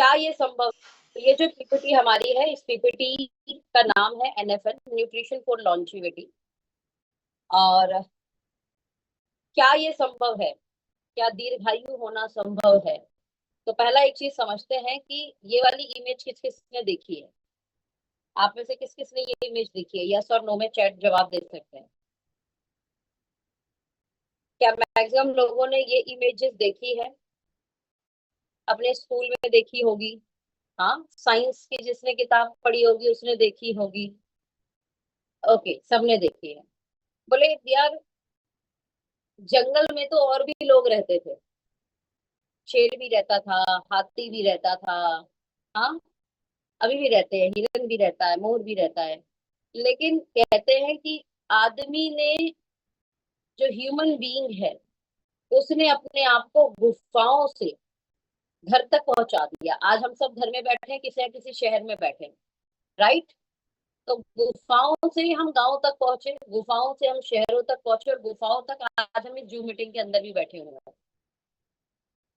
क्या ये संभव? ये जो पीपीटी हमारी है, इस पीपीटी का नाम है एनएफएल, न्यूट्रिशन फॉर लॉन्जिविटी। और क्या ये संभव है? क्या दीर्घायु होना संभव है? तो पहला एक चीज समझते हैं कि ये वाली इमेज किस किसने देखी है। आप में से किस किस ने ये इमेज देखी है? यस और नो में चैट जवाब दे सकते हैं। क्या मैक्सिमम लोगों ने ये इमेजेस देखी है? अपने स्कूल में देखी होगी। हाँ, साइंस की जिसने किताब पढ़ी होगी उसने देखी होगी। ओके, सबने देखी है। बोले यार, जंगल में तो और भी लोग रहते थे। शेर भी रहता था, हाथी भी रहता था। हाँ, अभी भी रहते हैं, हिरन भी रहता है, मोर भी रहता है। लेकिन कहते हैं कि आदमी ने, जो ह्यूमन बीइंग है, उसने अपने आप को गुफाओं से घर तक पहुंचा दिया। आज हम सब घर में बैठे हैं, किसी न किसी शहर में बैठे हैं, राइट? तो गुफाओं से ही हम गांव तक पहुंचे, गुफाओं से हम शहरों तक पहुंचे, और गुफाओं तक आज हम इस जूम मीटिंग के अंदर भी बैठे हुए हैं।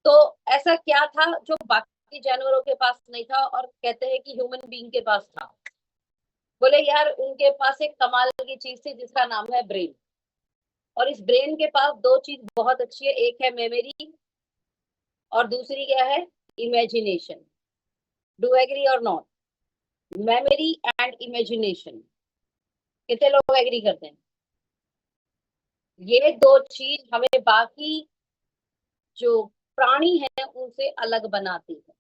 तो ऐसा क्या था जो बाकी जानवरों के पास नहीं था और कहते हैं कि ह्यूमन बीइंग के पास था? बोले यार, उनके पास एक कमाल की चीज थी जिसका नाम है ब्रेन। और इस ब्रेन के पास दो चीज बहुत अच्छी है, एक है मेमोरी और दूसरी क्या है? इमेजिनेशन। डू एग्री और नॉट? Memory and imagination. कितने लोग एग्री करते हैं? ये दो चीज हमें बाकी जो प्राणी है उनसे अलग बनाती है।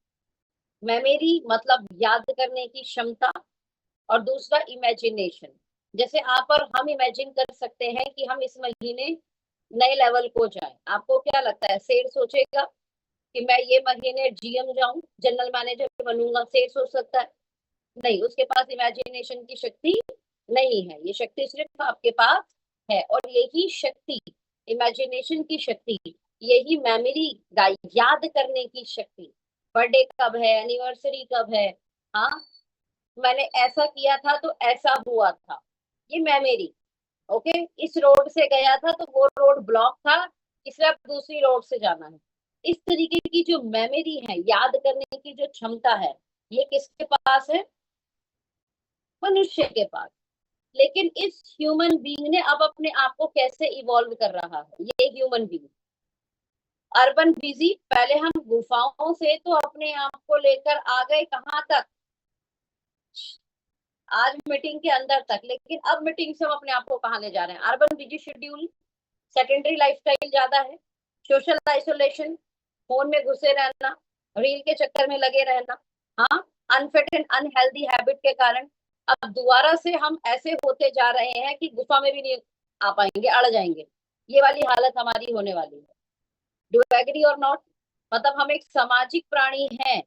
मेमोरी मतलब याद करने की क्षमता, और दूसरा इमेजिनेशन। जैसे आप और हम इमेजिन कर सकते हैं कि हम इस महीने नए लेवल को जाएं। आपको क्या लगता है, शेर सोचेगा कि मैं ये महीने जीएम जाऊं, जनरल मैनेजर बनूंगा? शेर सोच सकता है? नहीं, उसके पास इमेजिनेशन की शक्ति नहीं है। ये शक्ति सिर्फ आपके पास है, और यही शक्ति, इमेजिनेशन की शक्ति, यही मेमोरी, याद करने की शक्ति, बर्थडे कब है, एनिवर्सरी कब है, हाँ, मैंने ऐसा किया था तो ऐसा हुआ था, ये मेमोरी। ओके, इस रोड से गया था तो वो रोड ब्लॉक था, इसलिए अब दूसरी रोड से जाना है। इस तरीके की जो मेमोरी है, याद करने की जो क्षमता है, ये किसके पास है? मनुष्य के पास। लेकिन इस ह्यूमन बीइंग ने अब अपने आप को कैसे इवॉल्व कर रहा है? ये ह्यूमन बीइंग अर्बन बिजी, पहले हम गुफाओं से तो अपने आप को लेकर आ गए कहाँ तक? आज मीटिंग के अंदर तक। लेकिन अब मीटिंग से हम अपने आप को कहाँ ले जा रहे हैं? Urban busy schedule, secondary lifestyle ज्यादा है, सोशल आइसोलेशन, फोन में घुसे रहना, रील के चक्कर में लगे रहना, हाँ, अनफिट एंड अनहेल्दी हैबिट के कारण अब दोबारा से हम ऐसे होते जा रहे हैं कि गुफा में भी नहीं आ पाएंगे, अड़ जाएंगे। ये वाली हालत हमारी होने वाली है। डू एग्री और नॉट? मतलब हम एक सामाजिक प्राणी हैं,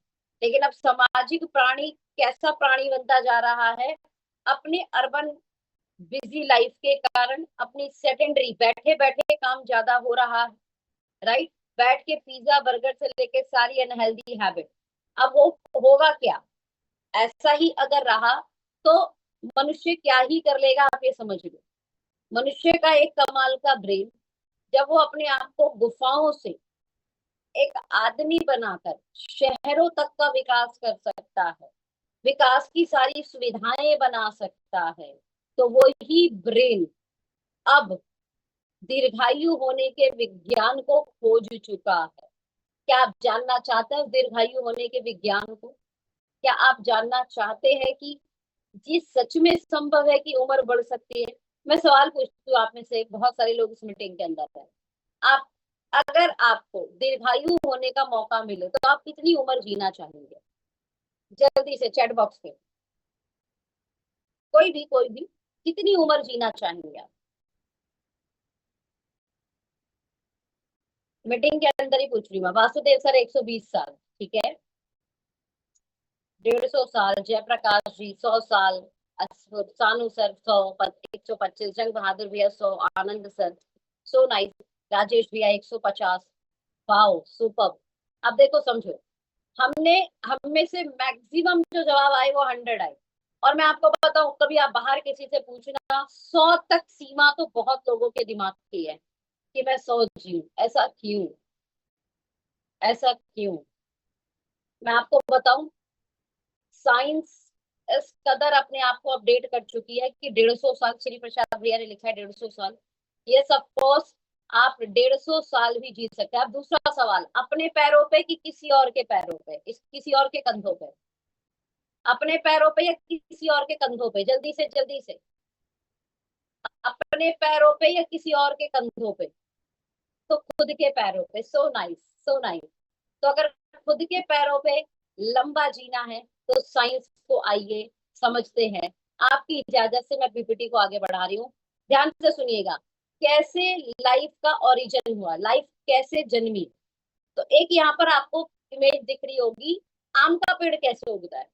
लेकिन अब सामाजिक प्राणी कैसा प्राणी बनता जा रहा है? अपने अर्बन बिजी लाइफ के कारण, अपनी सेकेंडरी, बैठे बैठे काम ज्यादा हो रहा है, राइट? बैठ के पिज्जा बर्गर से लेके सारी अनहेल्दी हैबिट। अब वो होगा क्या? ऐसा ही अगर रहा तो मनुष्य क्या ही कर लेगा, आप ये समझ लो। मनुष्य का एक कमाल का ब्रेन, जब वो अपने आप को गुफाओं से एक आदमी बनाकर शहरों तक का विकास कर सकता है, विकास की सारी सुविधाएं बना सकता है, तो वो ही ब्रेन अब दीर्घायु होने के विज्ञान को खोज चुका है। क्या आप जानना चाहते हैं दीर्घायु होने के विज्ञान को? क्या आप जानना चाहते हैं कि जी सच में संभव है कि उम्र बढ़ सकती है? मैं सवाल पूछती हूँ आप में से, बहुत सारे लोग इस मीटिंग के अंदर है। आप, अगर आपको दीर्घायु होने का मौका मिले तो आप कितनी उम्र जीना चाहेंगे? जल्दी से चैट बॉक्स पे, कोई भी कितनी उम्र जीना चाहेंगे आप? मीटिंग के अंदर ही पूछ रही हूँ। वासुदेव सर 120 साल, ठीक है। 150 साल जयप्रकाश जी, 100 साल सानू सर, 125 जंग बहादुर भैया 100, आनंद सर, सो नाइस, राजेश भैया 150। Wow, super. अब देखो, समझो, हमने, हम में से मैक्सिमम जो जवाब आए वो 100 आए। और मैं आपको बताऊं, कभी आप बाहर किसी से पूछना, 100 तक सीमा तो बहुत लोगों के दिमाग की है कि मैं 100 जीऊं। ऐसा क्यों? ऐसा क्यों? मैं आपको बताऊं, साइंस इस कदर अपने आप को अपडेट कर चुकी है कि 150 साल, श्री प्रसाद भैया ने लिखा है 150 साल। ये सपोज आप 150 साल भी जी सकते हैं। अब दूसरा सवाल, अपने पैरों पे कि किसी और के पैरों पे, इस किसी और के कंधों पे? अपने पैरों पे या किसी और के कंधों पे? जल्दी से जल्दी से। अपने पैरों पे या किसी और के कंधों पे? तो खुद के पैरों पे। So nice, so nice. तो अगर खुद के पैरों पे लंबा जीना है तो साइंस को आइए समझते हैं। आपकी इजाजत से मैं पीपीटी को आगे बढ़ा रही हूँ। ध्यान से सुनिएगा, कैसे लाइफ का ओरिजिन हुआ, लाइफ कैसे जन्मी। तो एक यहाँ पर आपको इमेज दिख रही होगी, आम का पेड़ कैसे उगता है?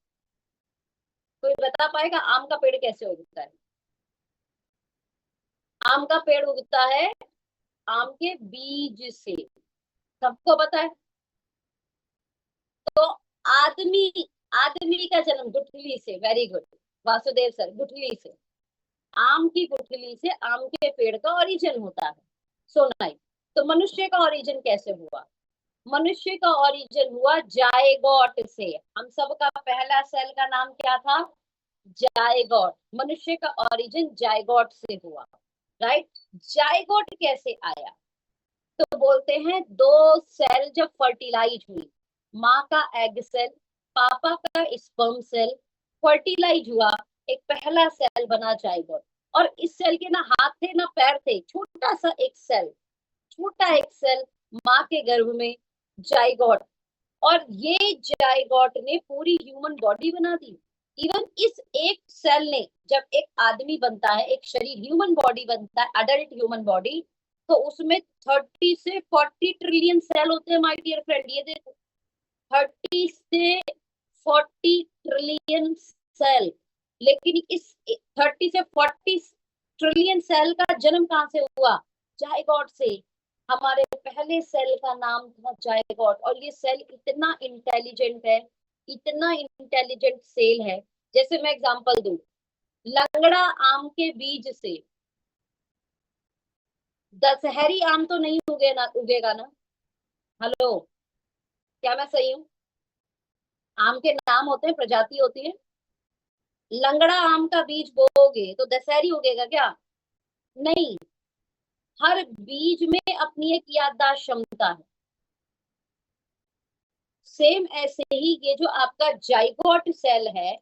कोई बता पाएगा आम का पेड़ कैसे उगता है? आम का पेड़ उगता है आम के बीज से। सबको पता है। तो आदमी, आदमी का जन्म गुठली से। वेरी गुड वासुदेव सर, गुठली से। आम की गुठली से आम के पेड़ का ओरिजिन होता है। सोनाई। तो मनुष्य का ओरिजिन कैसे हुआ? मनुष्य का ओरिजिन हुआ जायगोट से। हम सबका पहला सेल का नाम क्या था? जायगोट। मनुष्य का ओरिजिन जायगोट से हुआ। राइट। जायगोट कैसे आया? तो बोलते हैं दो सेल जब फर्टिलाइज हुई, माँ का एग सेल, पापा का स्पर्म सेल, फर्टिलाइज हुआ, एक पहला सेल बना जाइगोट। और इस सेल के ना हाथ थे ना पैर थे, छोटा सा एक सेल, छोटा एक सेल माँ के गर्भ में, जाइगोट। और ये जाइगोट ने पूरी ह्यूमन बॉडी बना दी। इवन इस एक सेल ने, जब एक आदमी बनता है, एक शरीर ह्यूमन बॉडी बनता है, अडल्ट ह्यूमन बॉडी, तो उसमें 30 से 40 ट्रिलियन सेल होते हैं माय डियर फ्रेंड। ये देखो, 30 से 40 ट्रिलियन सेल। लेकिन इस 30 से 40 ट्रिलियन सेल का जन्म कहाँ से हुआ? जायगोट से। हमारे पहले सेल का नाम था जायगोट। और ये सेल इतना इंटेलिजेंट है, इतना इंटेलिजेंट सेल है। जैसे मैं एग्जांपल दूं, लंगड़ा आम के बीज से दशहरी आम तो नहीं उगेगा ना? हेलो, क्या मैं सही हूँ? आम के नाम होते हैं, प्रजाति होती है। लंगड़ा आम का बीज बोओगे तो दशहरी उगेगा क्या? नहीं। हर बीज में अपनी एक याददाश्त क्षमता है। सेम ऐसे ही ये जो आपका जाइगोट सेल है,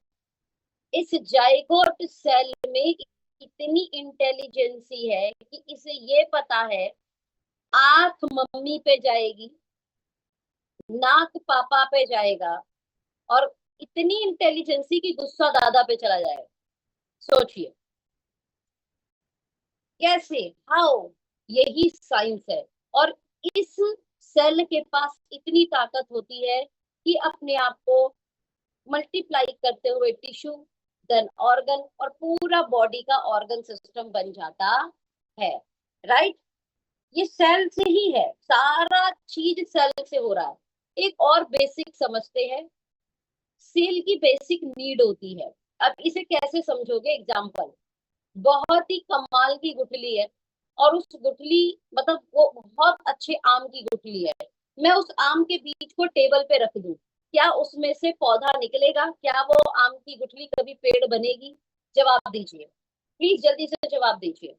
इस जाइगोट सेल में इतनी इंटेलिजेंसी है कि इसे ये पता है आंख मम्मी पे जाएगी, नाक पापा पे जाएगा, और इतनी इंटेलिजेंसी की गुस्सा दादा पे चला जाएगा। सोचिए कैसे, हाउ। यही साइंस है। और इस सेल के पास इतनी ताकत होती है कि अपने आप को मल्टीप्लाई करते हुए टिश्यू, देन ऑर्गन, और पूरा बॉडी का ऑर्गन सिस्टम बन जाता है। राइट। ये सेल से ही है, सारा चीज सेल से हो रहा है। एक और बेसिक समझते हैं, सेल की बेसिक नीड होती है। अब इसे कैसे समझोगे? एग्जाम्पल, बहुत ही कमाल की गुठली है, और उस गुठली, मतलब वो बहुत अच्छे आम की गुठली है। मैं उस आम के बीज को टेबल पे रख दूं, क्या उसमें से पौधा निकलेगा? क्या वो आम की गुठली कभी पेड़ बनेगी? जवाब दीजिए, प्लीज जल्दी से जवाब दीजिए।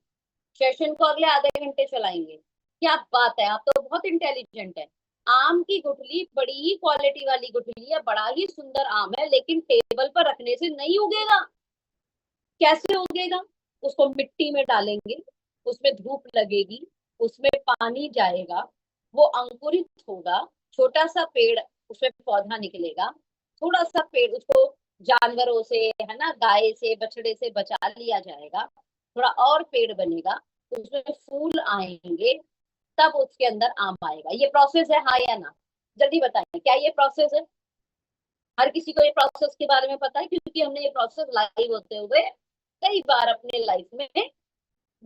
सेशन को अगले आधे घंटे चलाएंगे। क्या बात है, आप तो बहुत इंटेलिजेंट है। आम की गुठली बड़ी ही क्वालिटी वाली गुठली है, बड़ा ही सुंदर आम है, लेकिन टेबल पर रखने से नहीं उगेगा। कैसे उगेगा? उसको मिट्टी में डालेंगे, उसमें धूप लगेगी, उसमें पानी जाएगा, वो अंकुरित होगा, छोटा सा पेड़, उसमें पौधा निकलेगा। थोड़ा सा पेड़, उसको जानवरों से, है ना, गाय से बछड़े से बचा लिया जाएगा, थोड़ा और पेड़ बनेगा, उसमें फूल आएंगे, तब उसके अंदर आम आएगा। ये प्रोसेस है, हाँ या ना? जल्दी बताएं, क्या ये प्रोसेस है? हर किसी को ये प्रोसेस के बारे में पता है, क्योंकि हमने ये प्रोसेस लाइव होते हुए कई बार अपने लाइफ में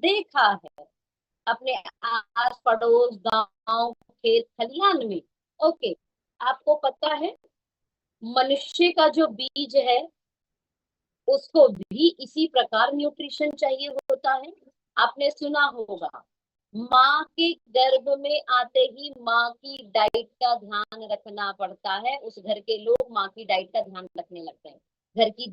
देखा है, अपने आस पड़ोस, गांव, खेत खलिहान में। ओके। आपको पता है मनुष्य का जो बीज है उसको भी इसी प्रकार न्यूट्रिशन चाहिए होता है। आपने सुना होगा माँ के गर्भ में आते ही माँ की डाइट का ध्यान रखना पड़ता है। उस घर के लोग माँ की डाइट का ध्यान रखने लगते हैं। घर की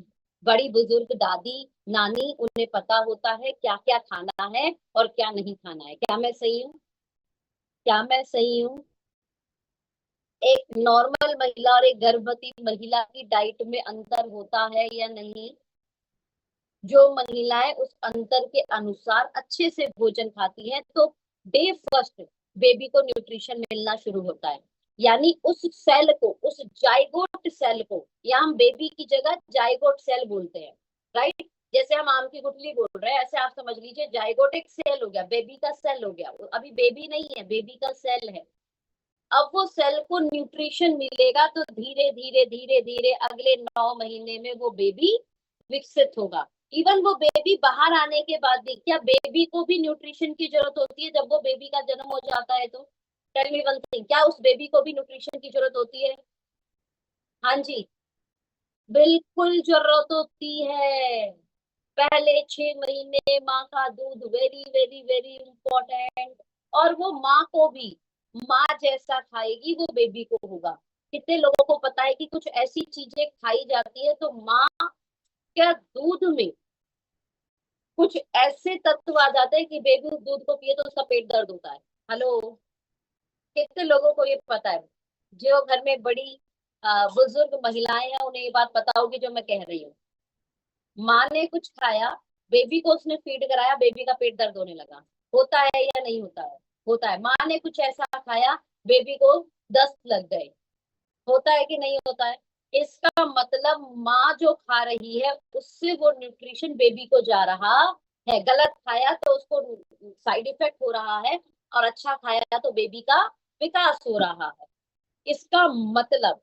बड़ी बुजुर्ग दादी नानी, उन्हें पता होता है क्या क्या खाना है और क्या नहीं खाना है। क्या मैं सही हूँ? क्या मैं सही हूँ? एक नॉर्मल महिला और एक गर्भवती महिला की डाइट में अंतर होता है या नहीं? जो महिलाएं उस अंतर के अनुसार अच्छे से भोजन खाती हैं तो डे फर्स्ट बेबी को न्यूट्रिशन मिलना शुरू होता है। यानी उस सेल को, उस जाइगोट सेल को, या हम बेबी की जगह जाइगोट सेल बोलते हैं, राइट? जैसे हम आम की गुठली बोल रहे हैं, ऐसे आप समझ लीजिए जाइगोट एक सेल हो गया, बेबी का सेल हो गया। अभी बेबी नहीं है, बेबी का सेल है। अब वो सेल को न्यूट्रिशन मिलेगा तो धीरे धीरे धीरे धीरे अगले 9 महीने में वो बेबी विकसित होगा। इवन वो बेबी बाहर आने के बाद भी, क्या बेबी को भी न्यूट्रिशन की जरूरत होती है जब वो बेबी का जन्म हो जाता है? तो टेल मी वन थिंग, क्या उस बेबी को भी न्यूट्रिशन की जरूरत होती है? हाँ जी, बिल्कुल जरूरत होती है। पहले 6 महीने माँ का दूध वेरी वेरी वेरी इंपॉर्टेंट। और वो माँ को भी माँ जैसा खाएगी वो बेबी को होगा। कितने लोगों को पता है कि कुछ ऐसी चीजें खाई जाती है तो माँ, क्या दूध में कुछ ऐसे तत्व आ जाते हैं कि बेबी उस दूध को पिए तो उसका पेट दर्द होता है। हेलो, कितने लोगों को ये पता है? जो घर में बड़ी बुजुर्ग महिलाएं हैं उन्हें ये बात पता होगी जो मैं कह रही हूँ। माँ ने कुछ खाया, बेबी को उसने फीड कराया, बेबी का पेट दर्द होने लगा। होता है या नहीं होता है? होता है। माँ ने कुछ ऐसा खाया, बेबी को दस्त लग गए। होता है कि नहीं होता है? इसका मतलब माँ जो खा रही है उससे वो न्यूट्रिशन बेबी को जा रहा है। गलत खाया तो उसको साइड इफेक्ट हो रहा है, और अच्छा खाया तो बेबी का विकास हो रहा है। इसका मतलब,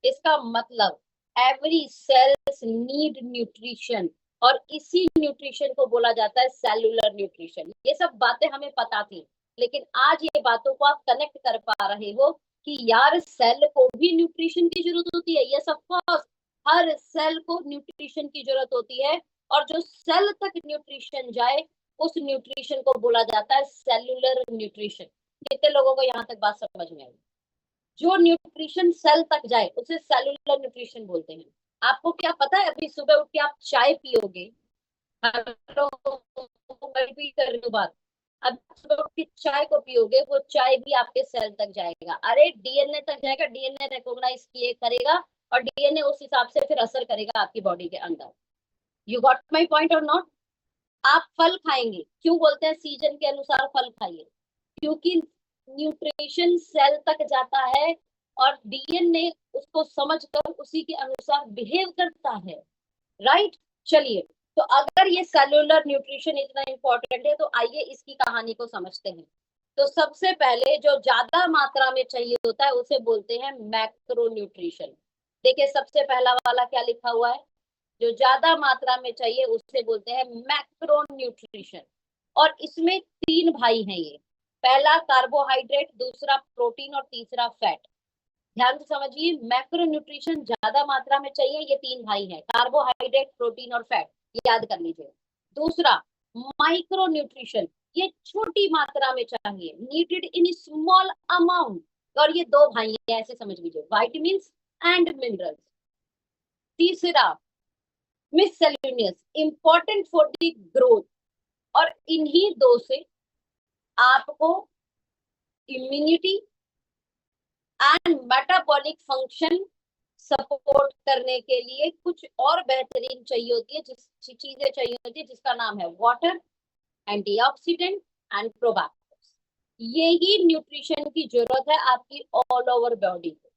इसका मतलब एवरी सेल्स नीड न्यूट्रिशन, और इसी न्यूट्रिशन को बोला जाता है सेलुलर न्यूट्रिशन। ये सब बातें हमें पता थी, लेकिन आज ये बातों को आप कनेक्ट कर पा रहे हो कि यार सेल को भी न्यूट्रिशन की जरूरत होती है। यस ऑफ कोर्स, हर सेल को न्यूट्रिशन की जरूरत होती है। और जो सेल तक न्यूट्रिशन जाए उस न्यूट्रिशन को बोला जाता है सेलुलर न्यूट्रिशन। कितने लोगों को यहाँ तक बात समझ में आई? जो न्यूट्रिशन सेल तक जाए उसे सेलुलर न्यूट्रिशन बोलते हैं। आपको क्या पता है, अभी सुबह उठ के आप चाय पियोगे। हेलो, मैं रिपीट कर रही हूँ बात। अब सुबह उठ के चाय को पियोगे, वो चाय भी आपके सेल तक जाएगा। अरे डीएनए तक जाएगा, डीएनए रिकॉग्नाइज किए करेगा, और डीएनए उस हिसाब से फिर असर करेगा आपकी बॉडी के अंदर। यू गॉट माई पॉइंट और नॉट? आप फल खाएंगे, क्यों बोलते हैं सीजन के अनुसार फल खाइए? क्योंकि न्यूट्रिशन सेल तक जाता है और डीएनए उसको समझकर उसी के अनुसार बिहेव करता है, राइट? चलिए, तो अगर ये सेलुलर न्यूट्रिशन इतना इंपॉर्टेंट है तो आइए इसकी कहानी को समझते हैं। तो सबसे पहले जो ज्यादा मात्रा में चाहिए होता है उसे बोलते हैं मैक्रो न्यूट्रिशन। देखिए सबसे पहला वाला क्या लिखा हुआ है, जो ज्यादा मात्रा में चाहिए उसे बोलते हैं मैक्रो न्यूट्रिशन। और इसमें तीन भाई हैं ये, पहला कार्बोहाइड्रेट, दूसरा प्रोटीन और तीसरा फैट। ध्यान से समझिए, मैक्रो न्यूट्रिशन ज्यादा मात्रा में चाहिए, ये तीन भाई हैं, कार्बोहाइड्रेट, प्रोटीन और फैट। याद कर लीजिए। दूसरा माइक्रो न्यूट्रिशन, ये छोटी मात्रा में चाहिए, नीडेड इन स्मॉल अमाउंट, और ये दो भाई हैं, ऐसे समझ लीजिए, वाइटामिन एंड मिनरल्स। तीसरा मिससेलेनियस, इंपॉर्टेंट फॉर द ग्रोथ, और इन्हीं दो से आपको immunity and metabolic function support करने के लिए कुछ और बेहतरीन चाहिए होती है, जिस चीजें चाहिए होती है जिसका नाम है वाटर, एंटीऑक्सीडेंट एंड प्रोबैक्टिव्स। यही न्यूट्रिशन की जरूरत है आपकी ऑल ओवर बॉडी को।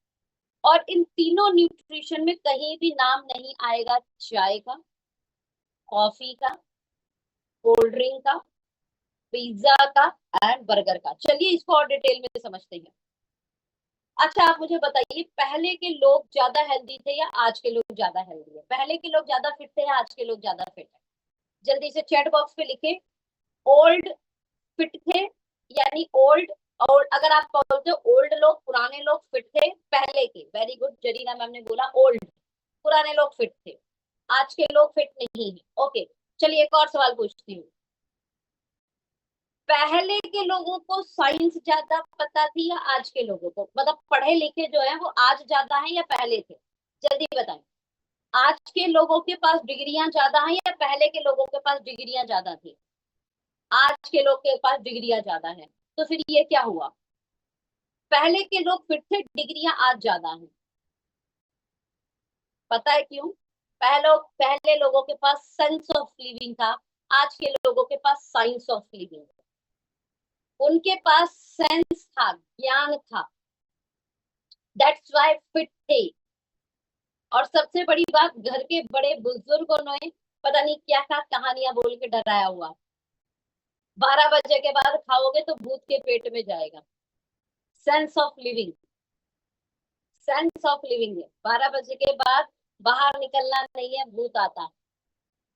और इन तीनों न्यूट्रिशन में कहीं भी नाम नहीं आएगा चाय का, कॉफी का, कोल्ड ड्रिंक का, पिज्जा का एंड बर्गर का। चलिए इसको और डिटेल में समझते हैं। अच्छा आप मुझे बताइए, पहले के लोग ज्यादा हेल्दी थे या आज के लोग ज्यादा हेल्दी है? पहले के लोग ज्यादा फिट थे या आज के लोग ज्यादा फिट है? जल्दी से चैट बॉक्स पे लिखे। ओल्ड फिट थे, यानी ओल्ड। और अगर आप बोलते हो ओल्ड लोग, पुराने लोग फिट थे पहले के, वेरी गुड जरीना मैम ने बोला ओल्ड, पुराने लोग फिट थे, आज के लोग फिट नहीं है। ओके, चलिए एक और सवाल पूछती हूँ। पहले के लोगों को साइंस ज्यादा पता थी या आज के लोगों को, मतलब पढ़े लिखे जो है वो आज ज्यादा है या पहले थे? जल्दी बताएं। आज के लोगों के पास डिग्रियां ज्यादा हैं या पहले के लोगों के पास डिग्रियां ज्यादा थी? आज के लोग के पास डिग्रियां ज्यादा है। तो फिर ये क्या हुआ? पहले के लोग फिर थे, डिग्रियां आज ज्यादा हैं। पता है क्यों? पहले लोगों के पास सेंस ऑफ लिविंग था, आज के लोगों के पास साइंस ऑफ लिविंग। उनके पास सेंस था, ज्ञान था, दैट्स वाई फिट थे। और सबसे बड़ी बात, घर के बड़े बुजुर्गों ने पता नहीं क्या क्या कहानियां बोल के डराया हुआ, 12 बजे के बाद खाओगे तो भूत के पेट में जाएगा। Sense of living, sense of living है, 12 बजे के बाद बाहर निकलना नहीं है, भूत आता है।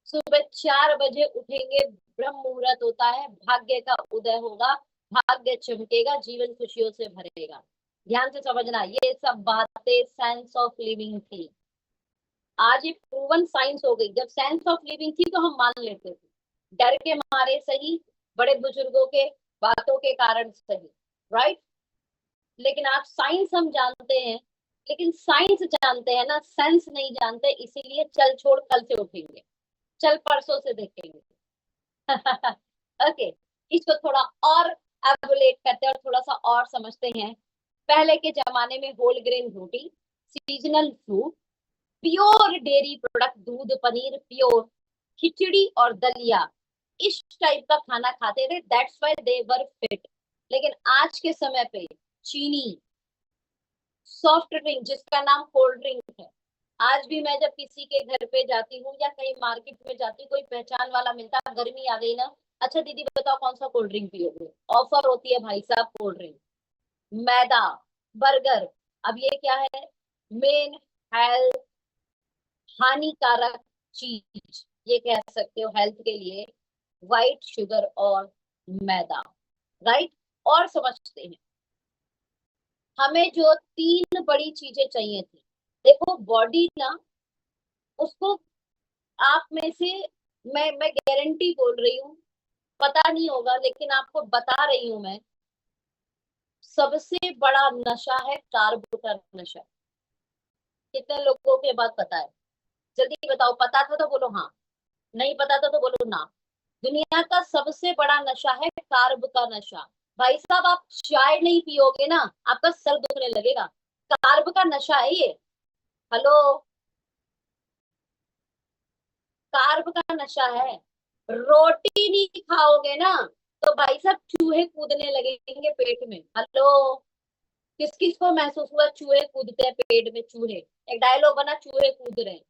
सुबह 4 बजे उठेंगे, ब्रह्म मुहूर्त होता है, भाग्य का उदय होगा, भाग्य चमकेगा, जीवन खुशियों से भरेगा। ध्यान से समझना, ये सब बातें साइंस ऑफ लिविंग थी। आज ये प्रूवन साइंस हो गई। जब साइंस ऑफ लिविंग थी तो हम मान लेते थे, डर के मारे सही, बड़े बुजुर्गों के बातों के कारण सही, राइट। लेकिन आज साइंस हम जानते हैं, लेकिन साइंस जानते हैं ना, सेंस नहीं जानते, इसीलिए चल छोड़ कल से उठेंगे, चल परसों से देखेंगे। ओके, इसको थोड़ा और एबोलेट करते हैं और थोड़ा सा और समझते हैं। पहले के जमाने में होल ग्रेन रोटी, seasonal fruit, pure dairy product, दूध पनीर प्योर, खिचड़ी और दलिया, इस टाइप का खाना खाते थे, that's why they were fit. लेकिन आज के समय पे चीनी, सॉफ्ट ड्रिंक जिसका नाम कोल्ड ड्रिंक है, आज भी मैं जब किसी के घर पे जाती हूँ या कहीं मार्केट में जाती हूँ, कोई पहचान वाला मिलता है, गर्मी आ गई ना, अच्छा दीदी बताओ कौन सा कोल्ड ड्रिंक पियोगे, ऑफर होती है भाई साहब कोल्ड ड्रिंक। मैदा, बर्गर, अब ये क्या है? मेन हेल्थ हानिकारक चीज, ये कह सकते हो हेल्थ के लिए, व्हाइट शुगर और मैदा, राइट। और समझते हैं, हमें जो 3 बड़ी चीजें चाहिए थी, देखो बॉडी ना, उसको आप में से, मैं गारंटी बोल रही हूँ, पता नहीं होगा लेकिन आपको बता रही हूँ मैं, सबसे बड़ा नशा है कार्ब का नशा। कितने लोगों के बाद पता है? जल्दी बताओ, पता था तो बोलो हाँ, नहीं पता था तो बोलो ना। दुनिया का सबसे बड़ा नशा है कार्ब का नशा। भाई साहब, आप चाय नहीं पियोगे ना, आपका सर दुखने लगेगा, कार्ब का नशा है ये। हेलो, कार्ब का नशा है। रोटी नहीं खाओगे ना तो भाई साहब चूहे कूदने लगेंगे पेट में। हेलो, किस किस को महसूस हुआ चूहे कूदते हैं पेट में? चूहे, एक डायलॉग बना, चूहे कूद रहे हैं।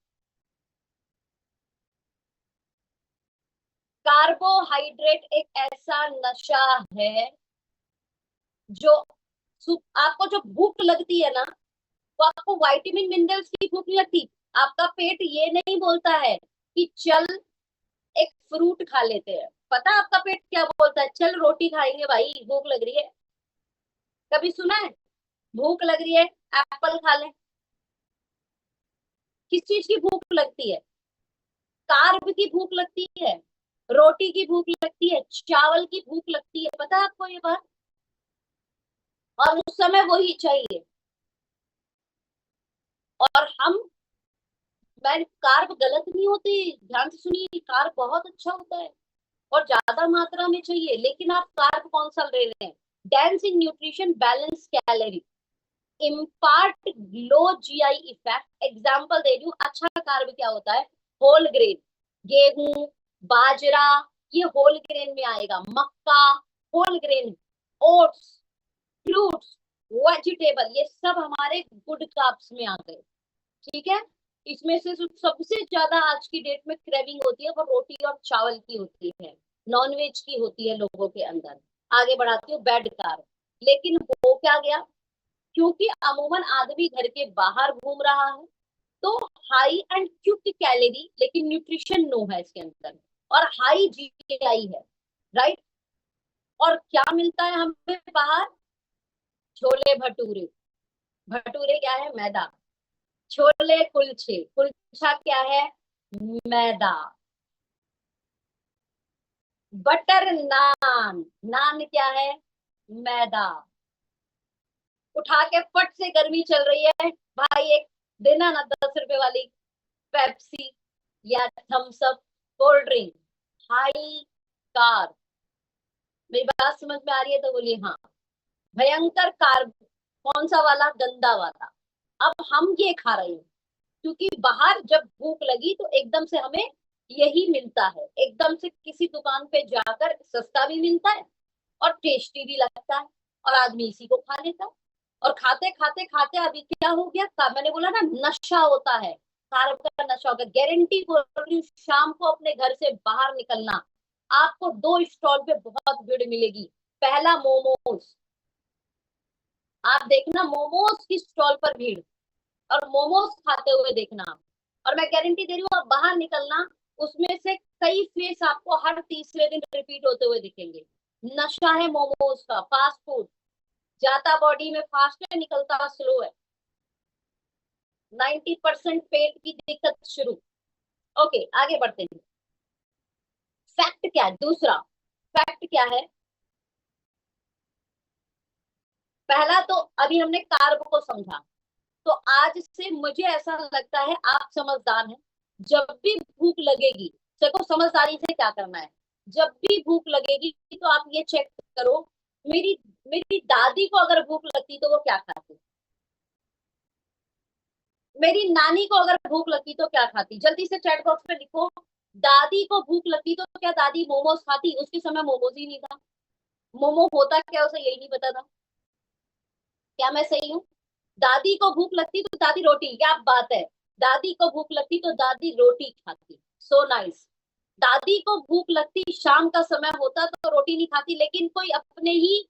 कार्बोहाइड्रेट एक ऐसा नशा है जो आपको जो भूख लगती है ना, तो आपको विटामिन मिनरल्स की भूख नहीं लगती। आपका पेट ये नहीं बोलता है कि चल एक फ्रूट खा लेते हैं, पता है आपका पेट क्या बोलता है? चल रोटी खाएंगे भाई, भूख लग रही है। कभी सुना है? भूख लग रही है, एप्पल खा ले। किस चीज की भूख लगती है? कार्ब की भूख लगती है, रोटी की भूख लगती है, चावल की भूख लगती है, पता है आपको ये बात? और उस समय वही चाहिए। और हम, मैं, कार्ब गलत नहीं होते, ध्यान से सुनिए, कार्ब बहुत अच्छा होता है और ज्यादा मात्रा में चाहिए, लेकिन आप कार्ब कौन सा ले रहे हैं? Dense in nutrition, balance calorie, impart low GI effect. Example दे रही हूँ, अच्छा कार्ब क्या होता है? होल ग्रेन, गेहूं, बाजरा, ये होल ग्रेन में आएगा, मक्का whole grain, oats, fruits, vegetable, ये सब हमारे गुड कार्ब्स में आ गए। ठीक है, इसमें से सबसे ज्यादा आज की डेट में क्रेविंग होती है वो रोटी और चावल की होती है, नॉनवेज की होती है लोगों के अंदर। आगे बढ़ाती हूँ, बैड कार्ब। लेकिन हो क्या गया, क्योंकि अमूमन आदमी घर के बाहर घूम रहा है, तो हाई एंड क्विक कैलोरी लेकिन न्यूट्रिशन नो है इसके अंदर, और हाई जीआई है, राइट। और क्या मिलता है हमें बाहर? छोले भटूरे, भटूरे क्या है? मैदा। छोले कुलचे, कुलचा क्या है? मैदा। बटर नान। नान क्या है? मैदा। उठा के फट से, गर्मी चल रही है भाई, एक देना ना 10 रुपए वाली पेप्सी या Thums Up, cold drink, high carb. मेरी बात समझ में आ रही है तो बोलिए हाँ। भयंकर कार्ब। कौन सा वाला? गंदा वाला। अब हम ये खा रहे हैं क्योंकि बाहर जब भूख लगी तो एकदम से हमें यही मिलता है, एकदम से किसी दुकान पे जाकर सस्ता भी मिलता है और टेस्टी भी लगता है, और आदमी इसी को खा लेता है। और खाते खाते खाते अभी क्या हो गया, मैंने बोला ना, नशा होता है, कार्ब का नशा होगा। गारंटी बोल रही हूँ, शाम को अपने घर से बाहर निकलना, आपको 2 स्टॉल पे बहुत भीड़ मिलेगी। पहला मोमोज, आप देखना मोमोज की स्टॉल पर भीड़, और मोमोज खाते हुए देखना आप। और मैं गारंटी दे रही हूँ, आप बाहर निकलना, उसमें से कई फेस आपको हर तीसरे दिन रिपीट होते हुए दिखेंगे। नशा है मोमोज का, फास्ट फूड। जाता बॉडी में फास्ट है, निकलता स्लो है। 90% पेट की दिक्कत शुरू। ओके, आगे बढ़ते हैं। फैक्ट क्या है? दूसरा फैक्ट क्या है? पहला तो अभी हमने कार्ब को समझा, तो आज से मुझे ऐसा लगता है आप समझदार हैं। जब भी भूख लगेगी, देखो समझदारी से क्या करना है। जब भी भूख लगेगी तो आप ये चेक करो, मेरी मेरी दादी को अगर भूख लगती तो वो क्या खाती, मेरी नानी को अगर भूख लगती तो क्या खाती। जल्दी से चैट बॉक्स में लिखो, दादी को भूख लगती तो क्या दादी मोमोज खाती? उसके समय मोमोज ही नहीं था। मोमो होता क्या, उसे यही नहीं पता था। क्या मैं सही हूँ? दादी को भूख लगती तो दादी रोटी, क्या बात है, दादी को भूख लगती तो दादी रोटी खाती। So nice. दादी को भूख लगती, शाम का समय होता तो रोटी नहीं खाती, लेकिन कोई अपने ही,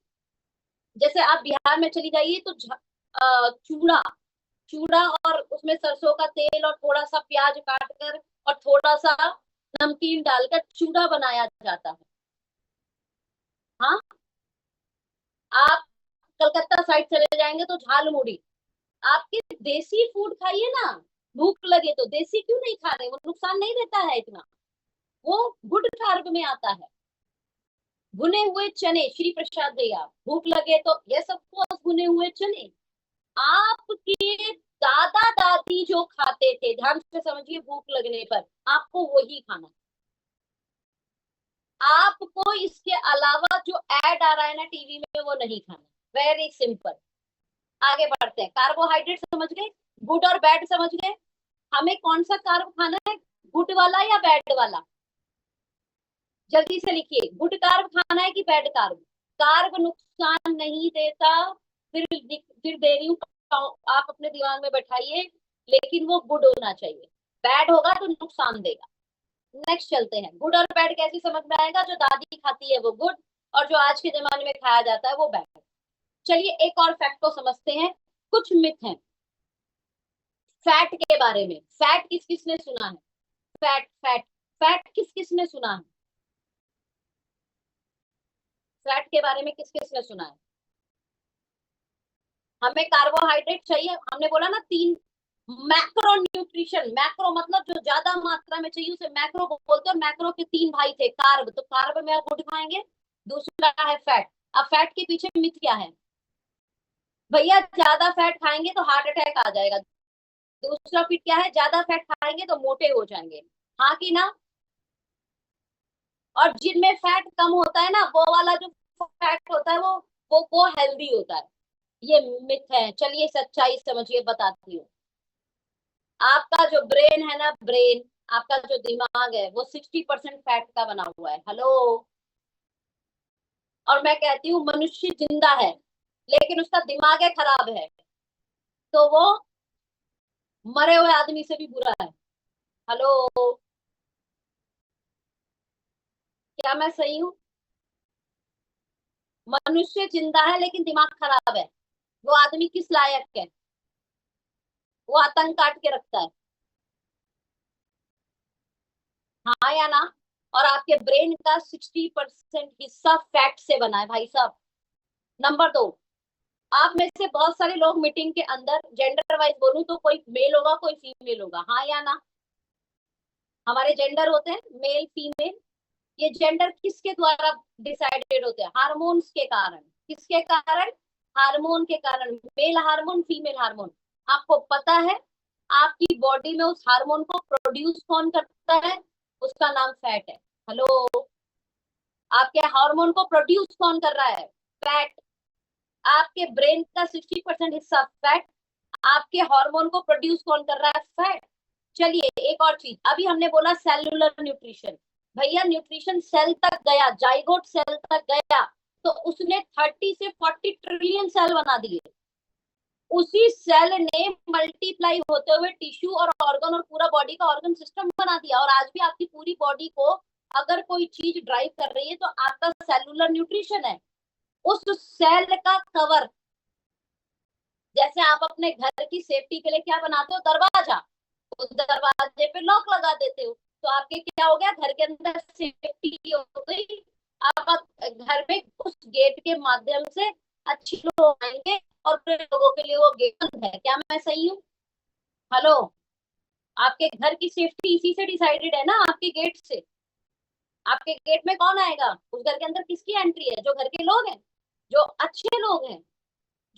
जैसे आप बिहार में चली जाइए तो चूड़ा, चूड़ा और उसमें सरसों का तेल और थोड़ा सा प्याज काट कर और थोड़ा सा नमकीन डालकर चूड़ा बनाया जाता है। हाँ, आप कलकत्ता साइड चले जाएंगे तो झाल मुड़ी। आपके देसी फूड खाइए ना, भूख लगे तो। देसी क्यों नहीं खा रहे? वो नुकसान नहीं देता है इतना, वो गुड कार्ब में आता है। भुने हुए चने, श्री प्रसाद भैया, भूख लगे तो ये सब भुने हुए चने। आपके दादा दादी जो खाते थे, ध्यान से समझिए, भूख लगने पर आपको वही खाना। आपको इसके अलावा जो ऐड आ रहा है ना टीवी में, वो नहीं खाना। Very simple. आगे बढ़ते हैं। कार्बोहाइड्रेट समझ गए, गुड और बैड समझ गए। हमें कौन सा कार्ब खाना है, गुड वाला या बैड वाला? जल्दी से लिखिए, गुड कार्ब खाना है कि बैड कार्ब? कार्ब नुकसान नहीं देता, फिर दे रही हूँ, आप अपने दिमाग में बैठाइए, लेकिन वो गुड होना चाहिए। बैड होगा तो नुकसान देगा। नेक्स्ट चलते हैं। गुड और बैड कैसे समझ में आएगा? जो दादी खाती है वो गुड, और जो आज के जमाने में खाया जाता है वो बैड। चलिए एक और फैक्ट को समझते हैं। कुछ मिथ हैं फैट के बारे में। फैट किस किसने सुना है? फैट फैट फैट किस किसने सुना है? फैट के बारे में किस किसने सुना है? हमें कार्बोहाइड्रेट चाहिए, हमने बोला ना 3 मैक्रो न्यूट्रिशन। मैक्रो मतलब जो ज्यादा मात्रा में चाहिए उसे मैक्रो बोलते हैं। मैक्रो के 3 भाई थे, कार्ब, तो कार्ब में गुड खाएंगे। दूसरा है फैट। अब फैट के पीछे मिथ क्या है? भैया ज्यादा फैट खाएंगे तो हार्ट अटैक आ जाएगा। दूसरा फिट क्या है? ज्यादा फैट खाएंगे तो मोटे हो जाएंगे। हाँ कि ना? और जिनमें फैट कम होता है ना, वो वाला जो फैट होता है वो हेल्दी होता है। ये मिथ है। चलिए सच्चाई समझिए, बताती हूँ। आपका जो ब्रेन है ना, ब्रेन, आपका जो दिमाग है वो 60% फैट का बना हुआ है। हेलो। और मैं कहती हूँ मनुष्य जिंदा है, लेकिन उसका दिमाग है खराब है, तो वो मरे हुए आदमी से भी बुरा है। हेलो। क्या मैं सही हूँ? मनुष्य जिंदा है लेकिन दिमाग खराब है, वो आदमी किस लायक है? वो आतंक काट के रखता है। हाँ या ना? और आपके ब्रेन का 60% हिस्सा फैट से बना है भाई साहब। नंबर 2, आप में से बहुत सारे लोग मीटिंग के अंदर, जेंडर वाइज बोलूं तो कोई मेल होगा कोई फीमेल होगा, हाँ या ना? हमारे जेंडर होते हैं मेल फीमेल। ये जेंडर किसके द्वारा डिसाइडेड होते हैं? हार्मोन्स के कारण। किसके कारण? हार्मोन के कारण। Male hormone, female hormone. आपको पता है आपकी बॉडी में उस हार्मोन को प्रोड्यूस कौन करता है? उसका नाम फैट है। हेलो, आपके हार्मोन को प्रोड्यूस कौन कर रहा है? फैट। आपके ब्रेन का 60% हिस्सा फैट। आपके हार्मोन को प्रोड्यूस कौन कर रहा है? फैट। चलिए एक और चीज, अभी हमने बोला सेलुलर न्यूट्रिशन। भैया न्यूट्रिशन सेल तक गया, जाइगोट सेल तक गया, तो उसने 30 से 40 ट्रिलियन सेल बना दिए। उसी सेल ने मल्टीप्लाई होते हुए टिश्यू और ऑर्गन और पूरा बॉडी का ऑर्गन सिस्टम बना दिया। और आज भी आपकी पूरी बॉडी को अगर कोई चीज ड्राइव कर रही है तो आपका सेलुलर न्यूट्रिशन है। उस सेल का कवर, जैसे आप अपने घर की सेफ्टी के लिए क्या बनाते हो? दरवाजा। उस दरवाजे पे लॉक लगा देते हो, तो आपके क्या हो गया? घर के अंदर सेफ्टी हो गई। आप घर में उस गेट के माध्यम से अच्छे लोग आएंगे और फिर लोगों के लिए वो गेट बंद है। क्या मैं सही हूँ? हेलो, आपके घर की सेफ्टी इसी से डिसाइडेड है ना, आपके गेट से। आपके गेट में कौन आएगा? उस घर के अंदर किसकी एंट्री है? जो घर के लोग हैं, जो अच्छे लोग हैं।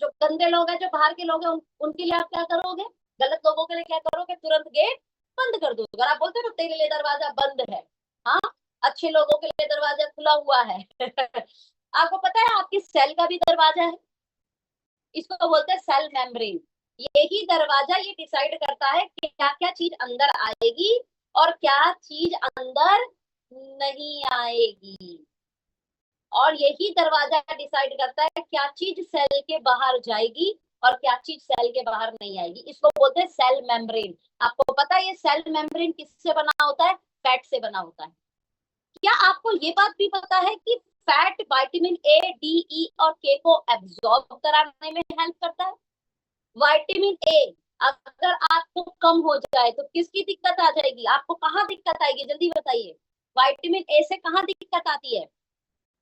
जो गंदे लोग हैं, जो बाहर के लोग हैं, उनके लिए आप क्या करोगे? गलत लोगों के लिए क्या करोगे? तुरंत गेट बंद कर दो। अगर आप बोलते हो तेरे लिए दरवाजा बंद है, हाँ, अच्छे लोगों के लिए दरवाजा खुला हुआ है। आपको पता है आपकी सेल का भी दरवाजा है, इसको बोलते हैं सेल मेम्ब्रेन। यही दरवाजा ये डिसाइड करता है कि क्या क्या चीज अंदर आएगी और क्या चीज अंदर नहीं आएगी। और यही दरवाजा डिसाइड करता है क्या चीज सेल के बाहर जाएगी और क्या चीज सेल के बाहर नहीं आएगी। इसको बोलते हैं सेल मेम्ब्रेन। आपको पता है ये सेल मेम्ब्रेन किससे बना होता है? फैट से बना होता है। क्या आपको ये बात भी पता है कि फैट विटामिन ए, डी, ई और के को एब्जॉर्ब कराने में हेल्प करता है? विटामिन ए अगर आपको कम हो जाए तो किसकी दिक्कत आ जाएगी? आपको कहाँ दिक्कत आएगी? जल्दी बताइए। विटामिन ए से कहाँ दिक्कत आती है?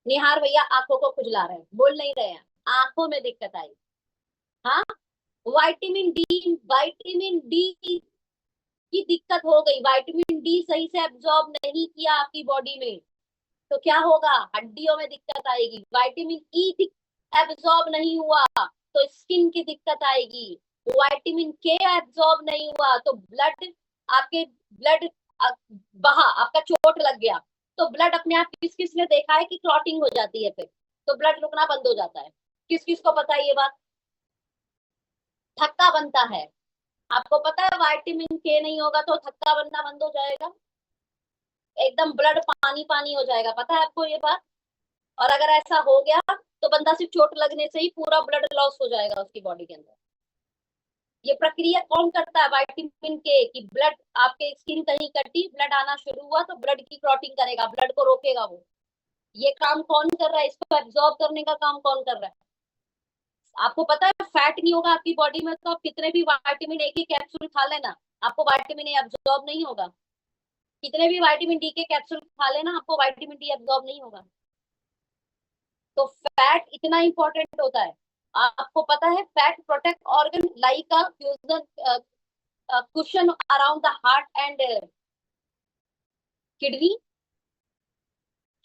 निहार भैया आंखों को खुजला रहे हैं, बोल नहीं रहे हैं। आंखों में दिक्कत आई। हाँ, विटामिन डी की दिक्कत हो गई। विटामिन डी सही से एब्जॉर्ब नहीं किया आपकी बॉडी में, तो क्या होगा? हड्डियों में दिक्कत आएगी। विटामिन ई एब्जॉर्ब नहीं हुआ तो स्किन की दिक्कत आएगी। विटामिन के एब्जॉर्ब नहीं हुआ तो ब्लड, आपके ब्लड बहा, आपका चोट लग गया तो ब्लड अपने आप, किस किस ने देखा है कि क्लॉटिंग हो जाती है, फिर तो ब्लड रुकना बंद हो जाता है। किस किस को पता है ये बात? थक्का बनता है। आपको पता है विटामिन के नहीं होगा तो थक्का बनना बंद हो जाएगा, एकदम ब्लड पानी पानी हो जाएगा। पता है आपको ये बात? और अगर ऐसा हो गया तो बंदा सिर्फ चोट लगने से ही पूरा ब्लड लॉस हो जाएगा उसकी बॉडी के अंदर। ये प्रक्रिया कौन करता है? विटामिन के। कि ब्लड, आपके स्किन कहीं कटी, ब्लड आना शुरू हुआ तो ब्लड की क्लॉटिंग करेगा, ब्लड को रोकेगा वो। ये काम कौन कर रहा है? इसको एब्जॉर्ब करने का काम कौन कर रहा है? आपको पता है फैट नहीं होगा आपकी बॉडी में तो आप कितने भी विटामिन ए के कैप्सूल खा लेना, आपको विटामिन ए एब्जॉर्ब नहीं होगा। कितने भी विटामिन डी के कैप्सूल खा लेना, आपको विटामिन डी एब्जॉर्ब नहीं होगा। तो फैट इतना इंपॉर्टेंट होता है। आपको पता है fat protect organ like a fusion cushion around the heart and kidney.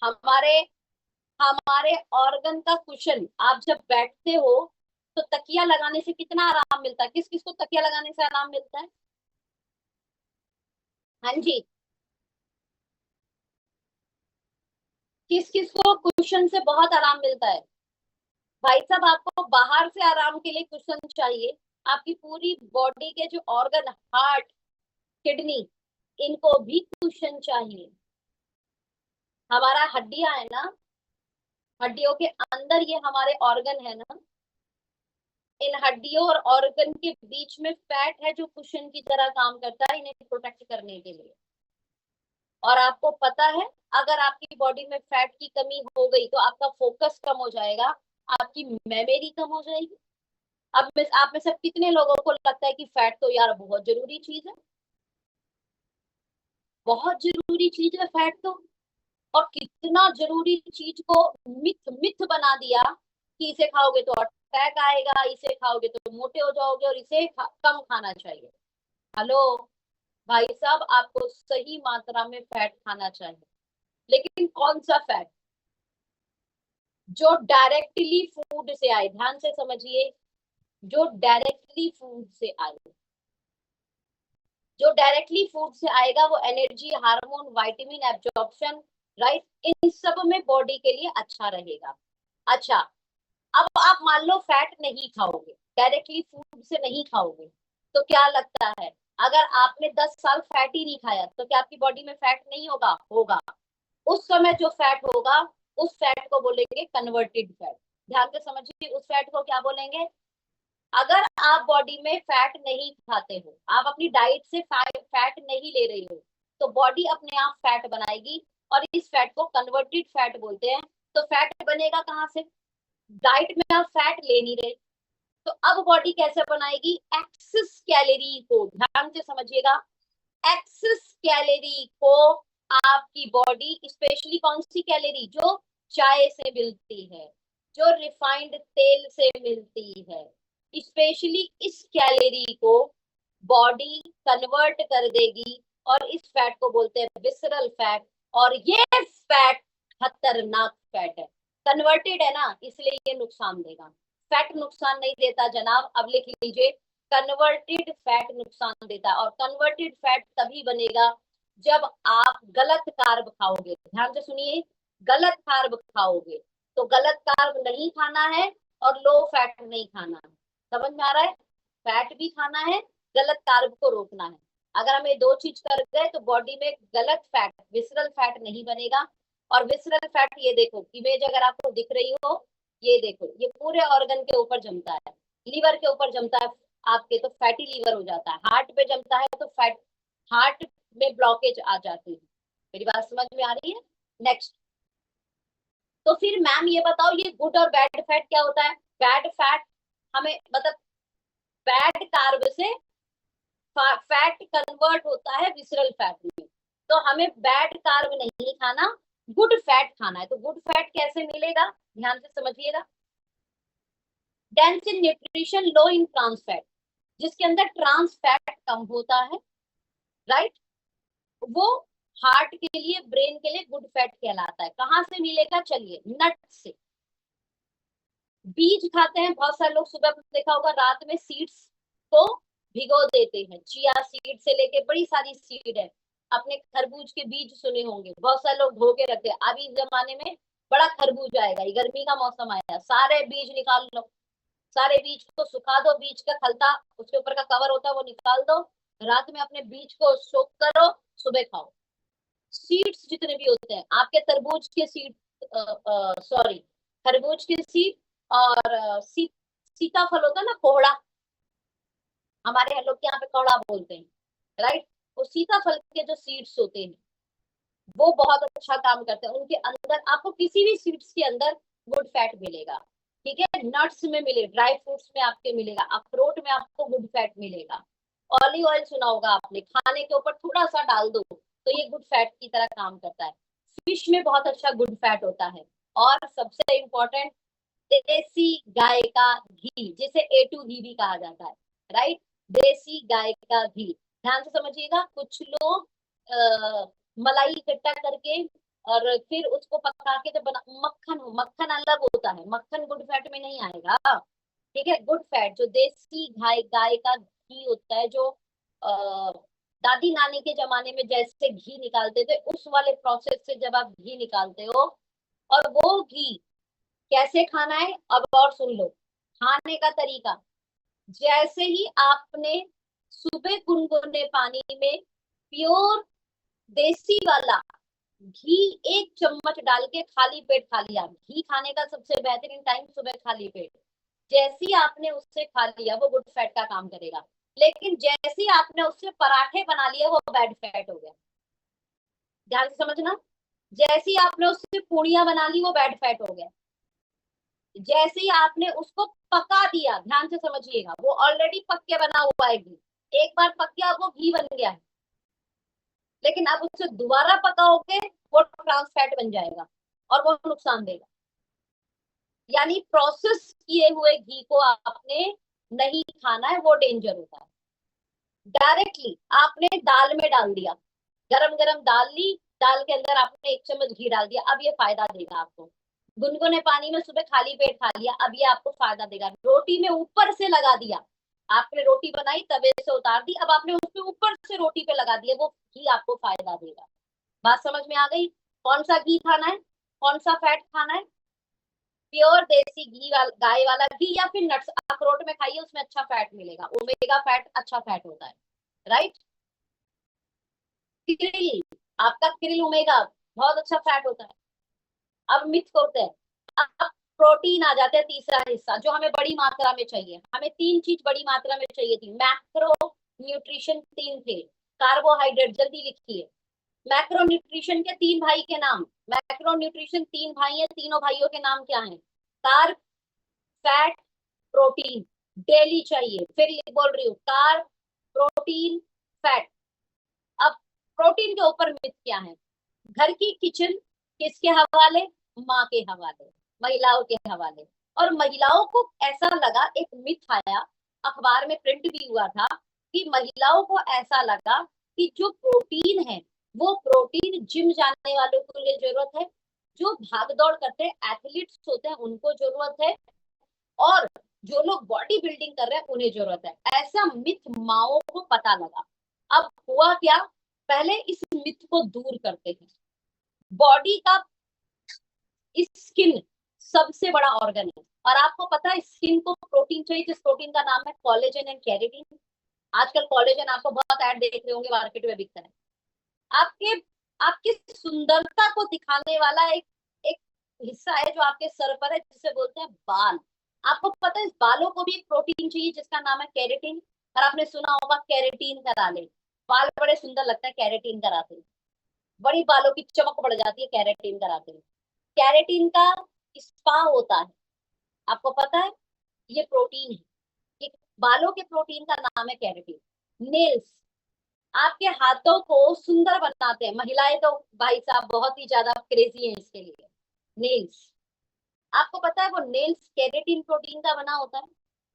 हमारे हमारे ऑर्गन का कुशन, आप जब बैठते हो तो तकिया लगाने से कितना आराम मिलता है? किस किस को तकिया लगाने से आराम मिलता है? हाँ जी, किस किस को कुशन से बहुत आराम मिलता है? भाई साहब आपको बाहर से आराम के लिए कुशन चाहिए, आपकी पूरी बॉडी के जो ऑर्गन, हार्ट, किडनी, इनको भी कुशन चाहिए। हमारा हड्डियां है ना, हड्डियों के अंदर ये हमारे ऑर्गन है ना, इन हड्डियों और ऑर्गन के बीच में फैट है जो कुशन की तरह काम करता है इन्हें प्रोटेक्ट करने के लिए। और आपको पता है अगर आपकी बॉडी में फैट की कमी हो गई तो आपका फोकस कम हो जाएगा, आपकी मेमोरी कम हो जाएगी। अब आप में से कितने लोगों को लगता है कि फैट तो यार बहुत जरूरी चीज है? बहुत जरूरी चीज है फैट तो। और कितना जरूरी चीज को मिथ मिथ बना दिया कि इसे खाओगे तो अटैक आएगा, इसे खाओगे तो मोटे हो जाओगे और इसे कम खाना चाहिए। हेलो भाई साहब, आपको सही मात्रा में फैट खाना चाहिए। लेकिन कौन सा फैट जो डायरेक्टली फूड से आए, ध्यान से समझिए, जो डायरेक्टली फूड से आए, जो डायरेक्टली फूड से आएगा वो energy, hormone, vitamin absorption, right, इन सब में बॉडी के लिए अच्छा रहेगा। अच्छा, अब आप मान लो फैट नहीं खाओगे, डायरेक्टली फूड से नहीं खाओगे, तो क्या लगता है अगर आपने 10 साल फैट ही नहीं खाया तो क्या आपकी बॉडी में फैट नहीं होगा? होगा। उस समय जो फैट होगा उस फैट को बोलेंगे कन्वर्टेड फैट। ध्यान से समझिए, उस फैट को क्या बोलेंगे? अगर आप बॉडी में फैट नहीं खाते हो, आप अपनी डाइट से फैट नहीं ले रहे हो, तो बॉडी अपने आप फैट बनाएगी और इस फैट को कन्वर्टेड फैट बोलते हैं। तो फैट बनेगा कहाँ से? डाइट में आप फैट ले नहीं रहे, तो अब बॉडी कैसे बनाएगी? एक्सेस कैलोरी को, ध्यान से समझिएगा, एक्सेस कैलोरी को आपकी बॉडी, स्पेशली कौन सी कैलोरी? जो चाय से मिलती है, जो रिफाइंड तेल से मिलती है, स्पेशली इस कैलोरी को बॉडी कन्वर्ट कर देगी और इस फैट को बोलते हैं विसरल फैट। और ये फैट खतरनाक फैट है, कन्वर्टेड है ना, इसलिए ये नुकसान देगा। फैट नुकसान नहीं देता जनाब, अब लिख लीजिए, कन्वर्टेड फैट नुकसान देता है। और कन्वर्टेड फैट तभी बनेगा जब आप गलत कार्ब खाओगे। ध्यान से सुनिए, गलत कार्ब खाओगे, तो गलत कार्ब नहीं खाना है और लो फैट नहीं खाना है। समझ में आ रहा है? फैट भी खाना है, गलत कार्ब को रोकना है। अगर हम ये दो चीज कर गए तो बॉडी में गलत फैट, विसरल फैट नहीं बनेगा। और विसरल फैट, ये देखो इमेज अगर आपको दिख रही हो, ये देखो, ये पूरे ऑर्गन के ऊपर जमता है, लीवर के ऊपर जमता है आपके, तो फैटी लीवर हो जाता है। हार्ट पे जमता है तो फैट, हार्ट में ब्लॉकेज आ जाती है। मेरी बात समझ में आ रही है? नेक्स्ट, तो फिर मैम ये बताओ, ये गुड और बैड फैट क्या होता है? बैड फैट हमें मतलब बैड कार्ब से फैट कन्वर्ट होता है विसरल फैट में, तो हमें बैड कार्ब नहीं खाना, गुड फैट खाना है। तो गुड फैट कैसे मिलेगा? ध्यान से समझिएगा, dense in nutrition, low in trans fat, जिसके अंदर ट्रांस फैट कम होता है, राइट, वो हार्ट के लिए, ब्रेन के लिए गुड फैट कहलाता है। कहाँ से मिलेगा? चलिए, नट से। बीज खाते हैं बहुत सारे लोग, सुबह देखा होगा रात में सीड्स को भिगो देते हैं, चिया सीड से लेके बड़ी सारी सीड है, अपने खरबूज के बीज सुने होंगे, बहुत सारे लोग धो के रखते हैं। अभी जमाने में बड़ा खरबूज आएगा, ये गर्मी का मौसम आया, सारे बीज निकाल लो, सारे बीज को सुखा दो, बीज का खलता उसके ऊपर का कवर होता है वो निकाल दो, रात में अपने बीज को सोक करो, सुबह खाओ। सीड्स जितने भी होते हैं आपके, तरबूज के सीड, सॉरी, खरबूज के सीड, और सीताफल होता है ना, कोहड़ा, हमारे यहाँ लोग के यहाँ पे कोहड़ा बोलते हैं, राइट, वो सीताफल के जो सीड्स होते हैं वो बहुत अच्छा काम करते हैं। उनके अंदर आपको किसी भी सीड्स के अंदर गुड फैट मिलेगा, ठीक है, नट्स में मिले, ड्राई फ्रूट्स में आपके मिलेगा, अखरोट में आपको गुड फैट मिलेगा। ऑलिव ऑयल सुना होगा आपने, खाने के ऊपर थोड़ा सा डाल दो तो ये गुड फैट की तरह काम करता है। फिश में बहुत अच्छा गुड फैट होता है। और सबसे इंपॉर्टेंट, देसी गाय का घी, जिसे A2 घी भी कहा जाता है, राइट, देसी गाय का घी। ध्यान से समझिएगा, कुछ लोग मलाई इकट्ठा करके और फिर उसको पका के जब बना, मक्खन हो, मक्खन अलग होता है, मक्खन गुड फैट में नहीं आएगा, ठीक है। गुड फैट जो देसी गाय गाय का घी होता है, जो आ, दादी नानी के जमाने में जैसे घी निकालते थे, उस वाले प्रोसेस से जब आप घी निकालते हो, और वो घी कैसे खाना है, अब और सुन लो खाने का तरीका। जैसे ही आपने सुबह गुनगुने पानी में प्योर देसी वाला घी 1 चम्मच डाल के खाली पेट खा लिया, घी खाने का सबसे बेहतरीन टाइम सुबह खाली पेट, जैसे ही आपने उससे खा लिया वो गुड फैट का काम करेगा। लेकिन जैसे ही आपने उससे पराठे बना लिए वो बैड फैट हो गया। ध्यान से समझना, जैसे ही आपने उससे पूड़ियां बना ली वो बैड फैट हो गया। जैसे ही आपने उसको पका दिया, ध्यान से समझिएगा, वो ऑलरेडी पक के बना हुआ है घी, एक बार पक गया वो घी बन गया है, लेकिन अब उससे दोबारा पकाओगे वो ट्रांस फैट बन जाएगा और वो नुकसान देगा। यानी प्रोसेस किए हुए घी को आपने नहीं खाना है, वो डेंजर होता है। डायरेक्टली आपने दाल में डाल दिया, गरम गरम दाल ली, दाल के अंदर आपने 1 चम्मच घी डाल दिया, अब ये फायदा देगा आपको। गुनगुने पानी में सुबह खाली पेट खा लिया, अब ये आपको फायदा देगा। रोटी में ऊपर से लगा दिया, आपने रोटी बनाई तवे से उतार दी, अब आपने उसके ऊपर से रोटी पे लगा दिया, वो घी आपको फायदा देगा। बात समझ में आ गई? कौन सा घी खाना है, कौन सा फैट खाना है? प्योर देसी घी गाय वाला घी, या फिर नट्स अखरोट में खाइए, उसमें अच्छा फैट मिलेगा, ओमेगा फैट अच्छा फैट होता है, राइट। क्रिल, आपका क्रिल ओमेगा बहुत अच्छा फैट होता है। अब मिक्स होते हैं, अब प्रोटीन आ जाते हैं, तीसरा हिस्सा जो हमें बड़ी मात्रा में चाहिए। हमें 3 चीज बड़ी मात्रा में चाहिए थी, मैक्रो न्यूट्रिशन 3 थे। कार्बोहाइड्रेट, जल्दी लिखिए, मैक्रो न्यूट्रिशन के 3 भाई के नाम। मैक्रो न्यूट्रिशन 3 भाई है, तीनों भाइयों के नाम क्या है? कार्ब, फैट, प्रोटीन, डेली चाहिए। फिर ये बोल रही हूँ, कार्ब, प्रोटीन, फैट। अब प्रोटीन के ऊपर मिथ क्या है? घर की किचन किसके हवाले? माँ के हवाले, महिलाओं के हवाले। और महिलाओं को ऐसा लगा, एक मिथ आया, अखबार में प्रिंट भी हुआ था, कि महिलाओं को ऐसा लगा कि जो प्रोटीन है वो प्रोटीन जिम जाने वालों के लिए जरूरत है, जो भाग दौड़ करते हैं एथलीट्स होते हैं उनको जरूरत है, और जो लोग बॉडी बिल्डिंग कर रहे हैं उन्हें जरूरत है। ऐसा मिथ माओ को पता लगा। अब हुआ क्या, पहले इस मिथ को दूर करते हैं। बॉडी का स्किन सबसे बड़ा ऑर्गन है, और आपको पता है स्किन को प्रोटीन चाहिए, जिस प्रोटीन का नाम है कोलेजन एंड केराटिन। आजकल कोलेजन आपको बहुत ऐड देख रहे होंगे, मार्केट में बिकता है। आपके आपकी सुंदरता को दिखाने वाला एक एक हिस्सा है जो आपके सर पर है, जिसे बोलते हैं बाल। आपको पता है इस बालों को भी एक प्रोटीन चाहिए जिसका नाम है केराटिन। और आपने सुना होगा केराटिन करा ले, बाल बड़े सुंदर लगता है केराटिन कराते हैं, बड़ी बालों की चमक बढ़ जाती है केराटिन कराते हैं। केराटिन का स्पा होता है, आपको पता है, ये प्रोटीन है। ये बालों के प्रोटीन का नाम है केराटिन। नेल्स, आपके हाथों को सुंदर बनाते हैं। महिलाएं तो भाई साहब बहुत ही ज्यादा क्रेजी है इसके लिए। नेल्स, आपको पता है वो नेल्स केराटिन प्रोटीन का बना होता है।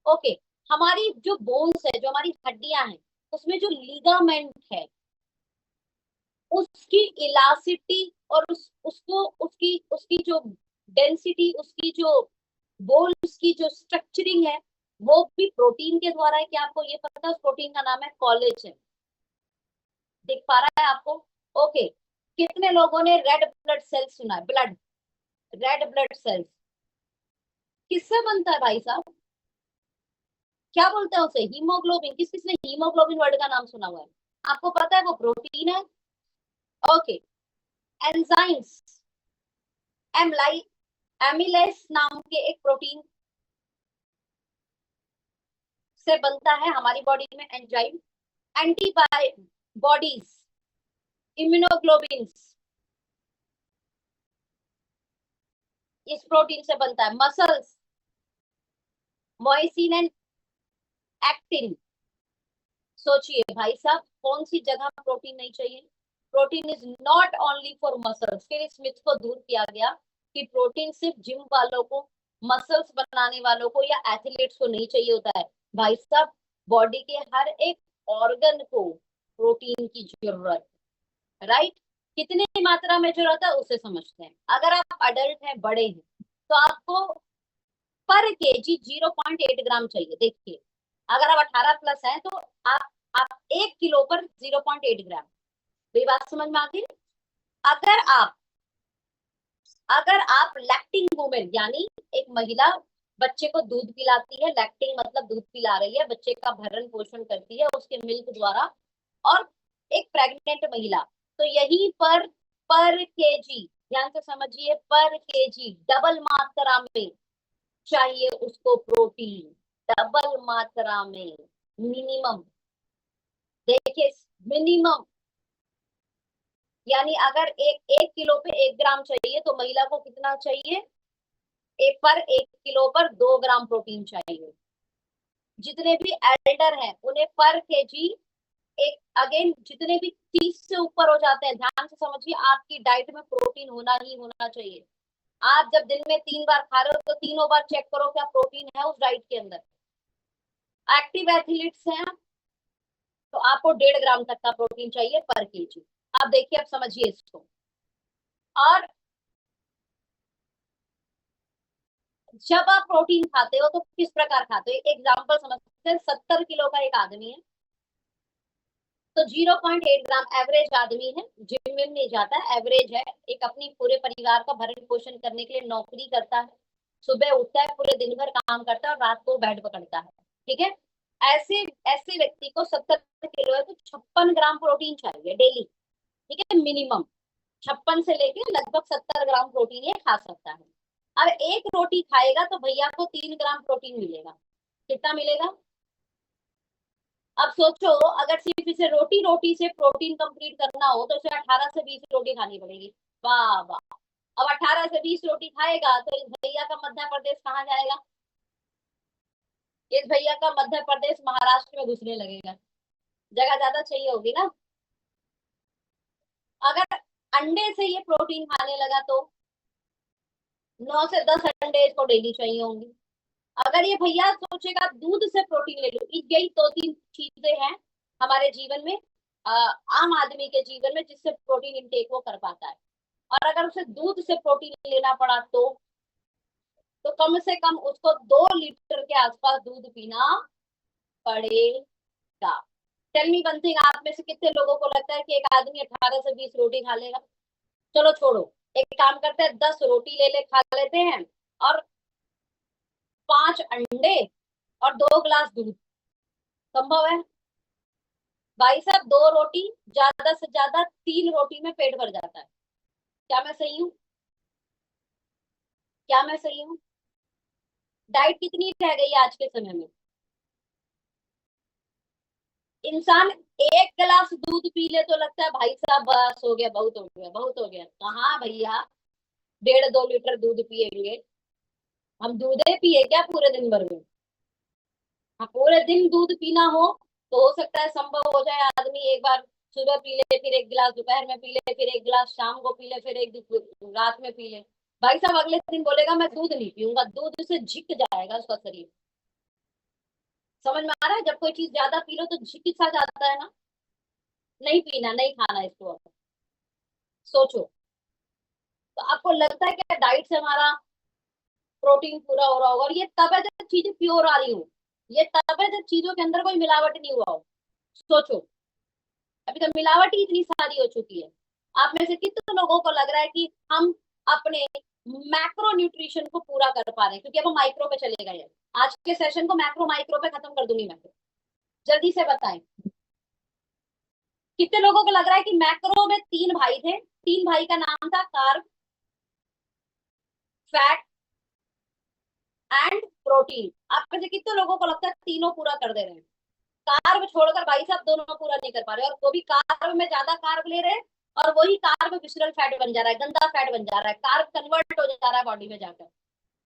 ओके, हमारी जो बोन्स है, जो हमारी हड्डियां हैं, उसमें जो लिगामेंट है, उसकी इलास्टिसिटी और उसको उसकी उसकी जो डेंसिटी, उसकी जो बोन्स की जो स्ट्रक्चरिंग है, वो भी प्रोटीन के द्वारा है। क्या आपको ये पता है? उस प्रोटीन का नाम है कोलेजन। दिख पा रहा है आपको? ओके, कितने लोगों ने रेड ब्लड सेल्स सुना है? ब्लड, रेड ब्लड सेल्स किससे बनता है भाई साहब? क्या बोलते हैं उसे? हीमोग्लोबिन। किस किसने हीमोग्लोबिन वर्ड का नाम सुना हुआ है? आपको पता है वो प्रोटीन है। ओके, एंजाइम्स, एमलाई एमिलेस नाम के एक प्रोटीन से बनता है हमारी बॉडी में एंजाइम। एंटीबॉडीज, इम्यूनोग्लोबिन, इस प्रोटीन से बनता है। Muscles, myosin and actin. सोचिए भाई साहब, कौन सी जगह प्रोटीन नहीं चाहिए? Protein is not only for muscles. फिर इस मिथ को दूर किया गया कि प्रोटीन सिर्फ जिम वालों को, मसल्स बनाने वालों को या एथलीट्स को नहीं चाहिए होता है। भाई साहब, बॉडी के हर एक ऑर्गन को प्रोटीन की जरूरत है, राइट। कितनी मात्रा में जरूरत है उसे समझते हैं। अगर आप अडल्ट हैं, बड़े हैं, तो आपको पर केजी 0.8 ग्राम चाहिए। देखिए, अगर आप 18+ हैं तो आप 1 किलो पर 0.8 ग्राम। मेरी बात समझ में आती है? अगर आप अगर आप लैक्टिंग वुमेन, यानी एक महिला बच्चे को दूध पिलाती है, लैक्टिंग मतलब दूध पिला रही है, बच्चे का भरण पोषण करती है उसके मिल्क द्वारा, और एक प्रेग्नेंट महिला, तो यहीं पर केजी, ध्यान से समझिए, पर केजी डबल मात्रा में चाहिए उसको प्रोटीन, डबल मात्रा में, मिनिमम। देखिए, मिनिमम, यानी अगर 1 किलो पे 1 ग्राम चाहिए, तो महिला को कितना चाहिए? 1 किलो पर 2 ग्राम प्रोटीन चाहिए। जितने भी एल्डर हैं उन्हें पर केजी एक, अगेन जितने भी 30 से ऊपर हो जाते हैं, ध्यान से समझिए, आपकी डाइट में प्रोटीन होना ही होना चाहिए। आप जब दिन में 3 बार खा रहे हो, तो तीनों बार चेक करो क्या प्रोटीन है उस डाइट के अंदर। एक्टिव एथलीट्स हैं तो आपको 1.5 ग्राम तक का प्रोटीन चाहिए पर केजी। आप देखिए, अब समझिए इसको। और जब आप प्रोटीन खाते हो तो किस प्रकार खाते हो, एग्जाम्पल समझते हैं। 70 किलो का एक आदमी है, तो 0.8 ग्राम एवरेज आदमी है, जिम में नहीं जाता, एवरेज है, एक अपनी पूरे परिवार का भरण पोषण करने के लिए नौकरी करता है, सुबह उठता है, पूरे दिन भर काम करता है और रात को बेड पकड़ता है। ठीक है, ऐसे ऐसे व्यक्ति को 70 किलो है तो 56 ग्राम प्रोटीन चाहिए डेली। ठीक है, मिनिमम 56 से लेके लगभग 70 ग्राम प्रोटीन ये खा सकता है। अब एक रोटी खाएगा तो भैया को 3 ग्राम प्रोटीन मिलेगा। कितना मिलेगा? अब सोचो, अगर सिर्फ इसे रोटी रोटी से प्रोटीन कंप्लीट करना हो तो इसे 18 से 20 रोटी खानी पड़ेगी। वाह वाह। अब 18 से 20 रोटी खाएगा तो इस भैया का मध्य प्रदेश कहाँ जाएगा? इस भैया का मध्य प्रदेश महाराष्ट्र में घुसने लगेगा, जगह ज्यादा चाहिए होगी ना। अगर अंडे से ये प्रोटीन खाने लगा तो 9 से 10 अंडे इसको डेली चाहिए होंगे। अगर ये भैया सोचेगा दूध से प्रोटीन ले लो, यही दो तीन चीजें हैं हमारे जीवन में, आम आदमी के जीवन में, जिससे प्रोटीन इंटेक वो कर पाता है। और अगर उसे दूध से प्रोटीन लेना पड़ा तो कम से कम उसको 2 लीटर के आसपास दूध पीना पड़ेगा। टेल मी वन थिंग, आप में से कितने लोगों को लगता है कि एक आदमी 18 से 20 रोटी खा लेगा? चलो छोड़ो, एक काम करते हैं, 10 रोटी ले ले खा लेते हैं, और 5 अंडे और 2 गिलास दूध। संभव है भाई साहब? 2 रोटी, ज्यादा से ज्यादा 3 रोटी में पेट भर जाता है। क्या मैं सही हूँ? क्या मैं सही हूँ? डाइट कितनी रह गई है आज के समय में? इंसान 1 गिलास दूध पी ले तो लगता है भाई साहब बस हो गया, बहुत हो गया, बहुत हो गया। कहाँ भैया, 1.5-2 लीटर दूध पिएंगे? हम दूध ही पिए क्या पूरे दिन भर में? हाँ, पूरे दिन दूध पीना हो सकता है संभव हो जाए, आदमी एक बार सुबह पी ले, फिर 1 गिलास दोपहर में पी ले, फिर 1 गिलास शाम को पी ले, फिर रात में पी ले। भाई साहब अगले दिन बोलेगा मैं दूध नहीं पीऊंगा, दूध से झिक जाएगा उसका शरीर। समझ में आ रहा है? जब कोई चीज ज्यादा पी लो तो झिक सा जाता है ना। नहीं पीना, नहीं खाना इसको। अब सोचो, तो आपको लगता है कि डाइट से हमारा प्रोटीन पूरा हो रहा होगा? और ये तब है जब चीजें प्योर आ रही हो, ये तब है जब चीजों के अंदर कोई मिलावट नहीं हुआ हो। सोचो, अभी तो मिलावट ही इतनी सारी हो चुकी है। आप में से कितने लोगों को लग रहा है कि हम अपने मैक्रो न्यूट्रिशन को पूरा कर पा रहे हैं? क्योंकि अब हम माइक्रो पे चले गए हैं। आज के सेशन को मैक्रो माइक्रो पे खत्म कर दूंगी मैं तो। जल्दी से बताएं, कितने लोगों को लग रहा है कि मैक्रो में 3 भाई थे, 3 भाई का नाम था कार्ब, फैट एंड प्रोटीन। आप में से कितने लोगों को लगता है तीनों पूरा कर दे रहे हैं? कार्ब छोड़कर भाई साहब दोनों पूरा नहीं कर पा रहे, और वो भी कार्ब में ज्यादा कार्ब ले रहे हैं, और वही कार्ब विसरल फैट बन जा रहा है, गंदा फैट बन जा रहा है, कार्ब कन्वर्ट हो जा रहा है बॉडी में जाकर,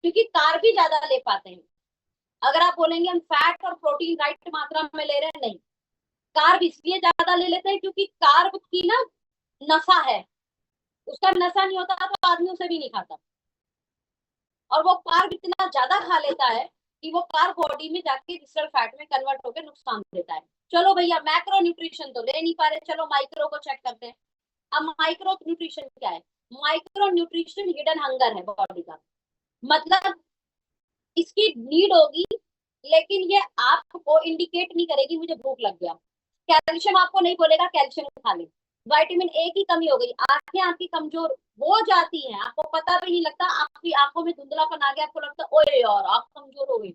क्योंकि कार्ब भी ज्यादा ले पाते हैं। अगर आप बोलेंगे हम फैट और प्रोटीन राइट मात्रा में ले रहे हैं, नहीं, कार्ब इसलिए ज्यादा ले लेते हैं क्योंकि कार्ब की ना नशा है, उसका नशा नहीं होता तो आदमी उसे भी नहीं खाता, और वो कार्ब इतना ज्यादा खा लेता है कि वो कार्ब बॉडी में जाके विसरल फैट में कन्वर्ट होकर नुकसान देता है। चलो भैया, मैक्रो न्यूट्रिशन तो ले नहीं पा रहे, चलो माइक्रो को चेक करते हैं। अब माइक्रो न्यूट्रिशन क्या है? माइक्रो न्यूट्रिशन हिडन हंगर है बॉडी का, मतलब इसकी नीड होगी लेकिन ये आपको इंडिकेट नहीं करेगी मुझे भूख लग गया। कैल्शियम आपको नहीं बोलेगा कैल्शियम खा ले। विटामिन ए की कमी हो गई, आंखें आपकी कमजोर हो जाती हैं, आपको पता भी नहीं लगता, आपकी आंखों में धुंधलापन आ गया, आपको लगता है ओए यार आंख कमजोर हो गई,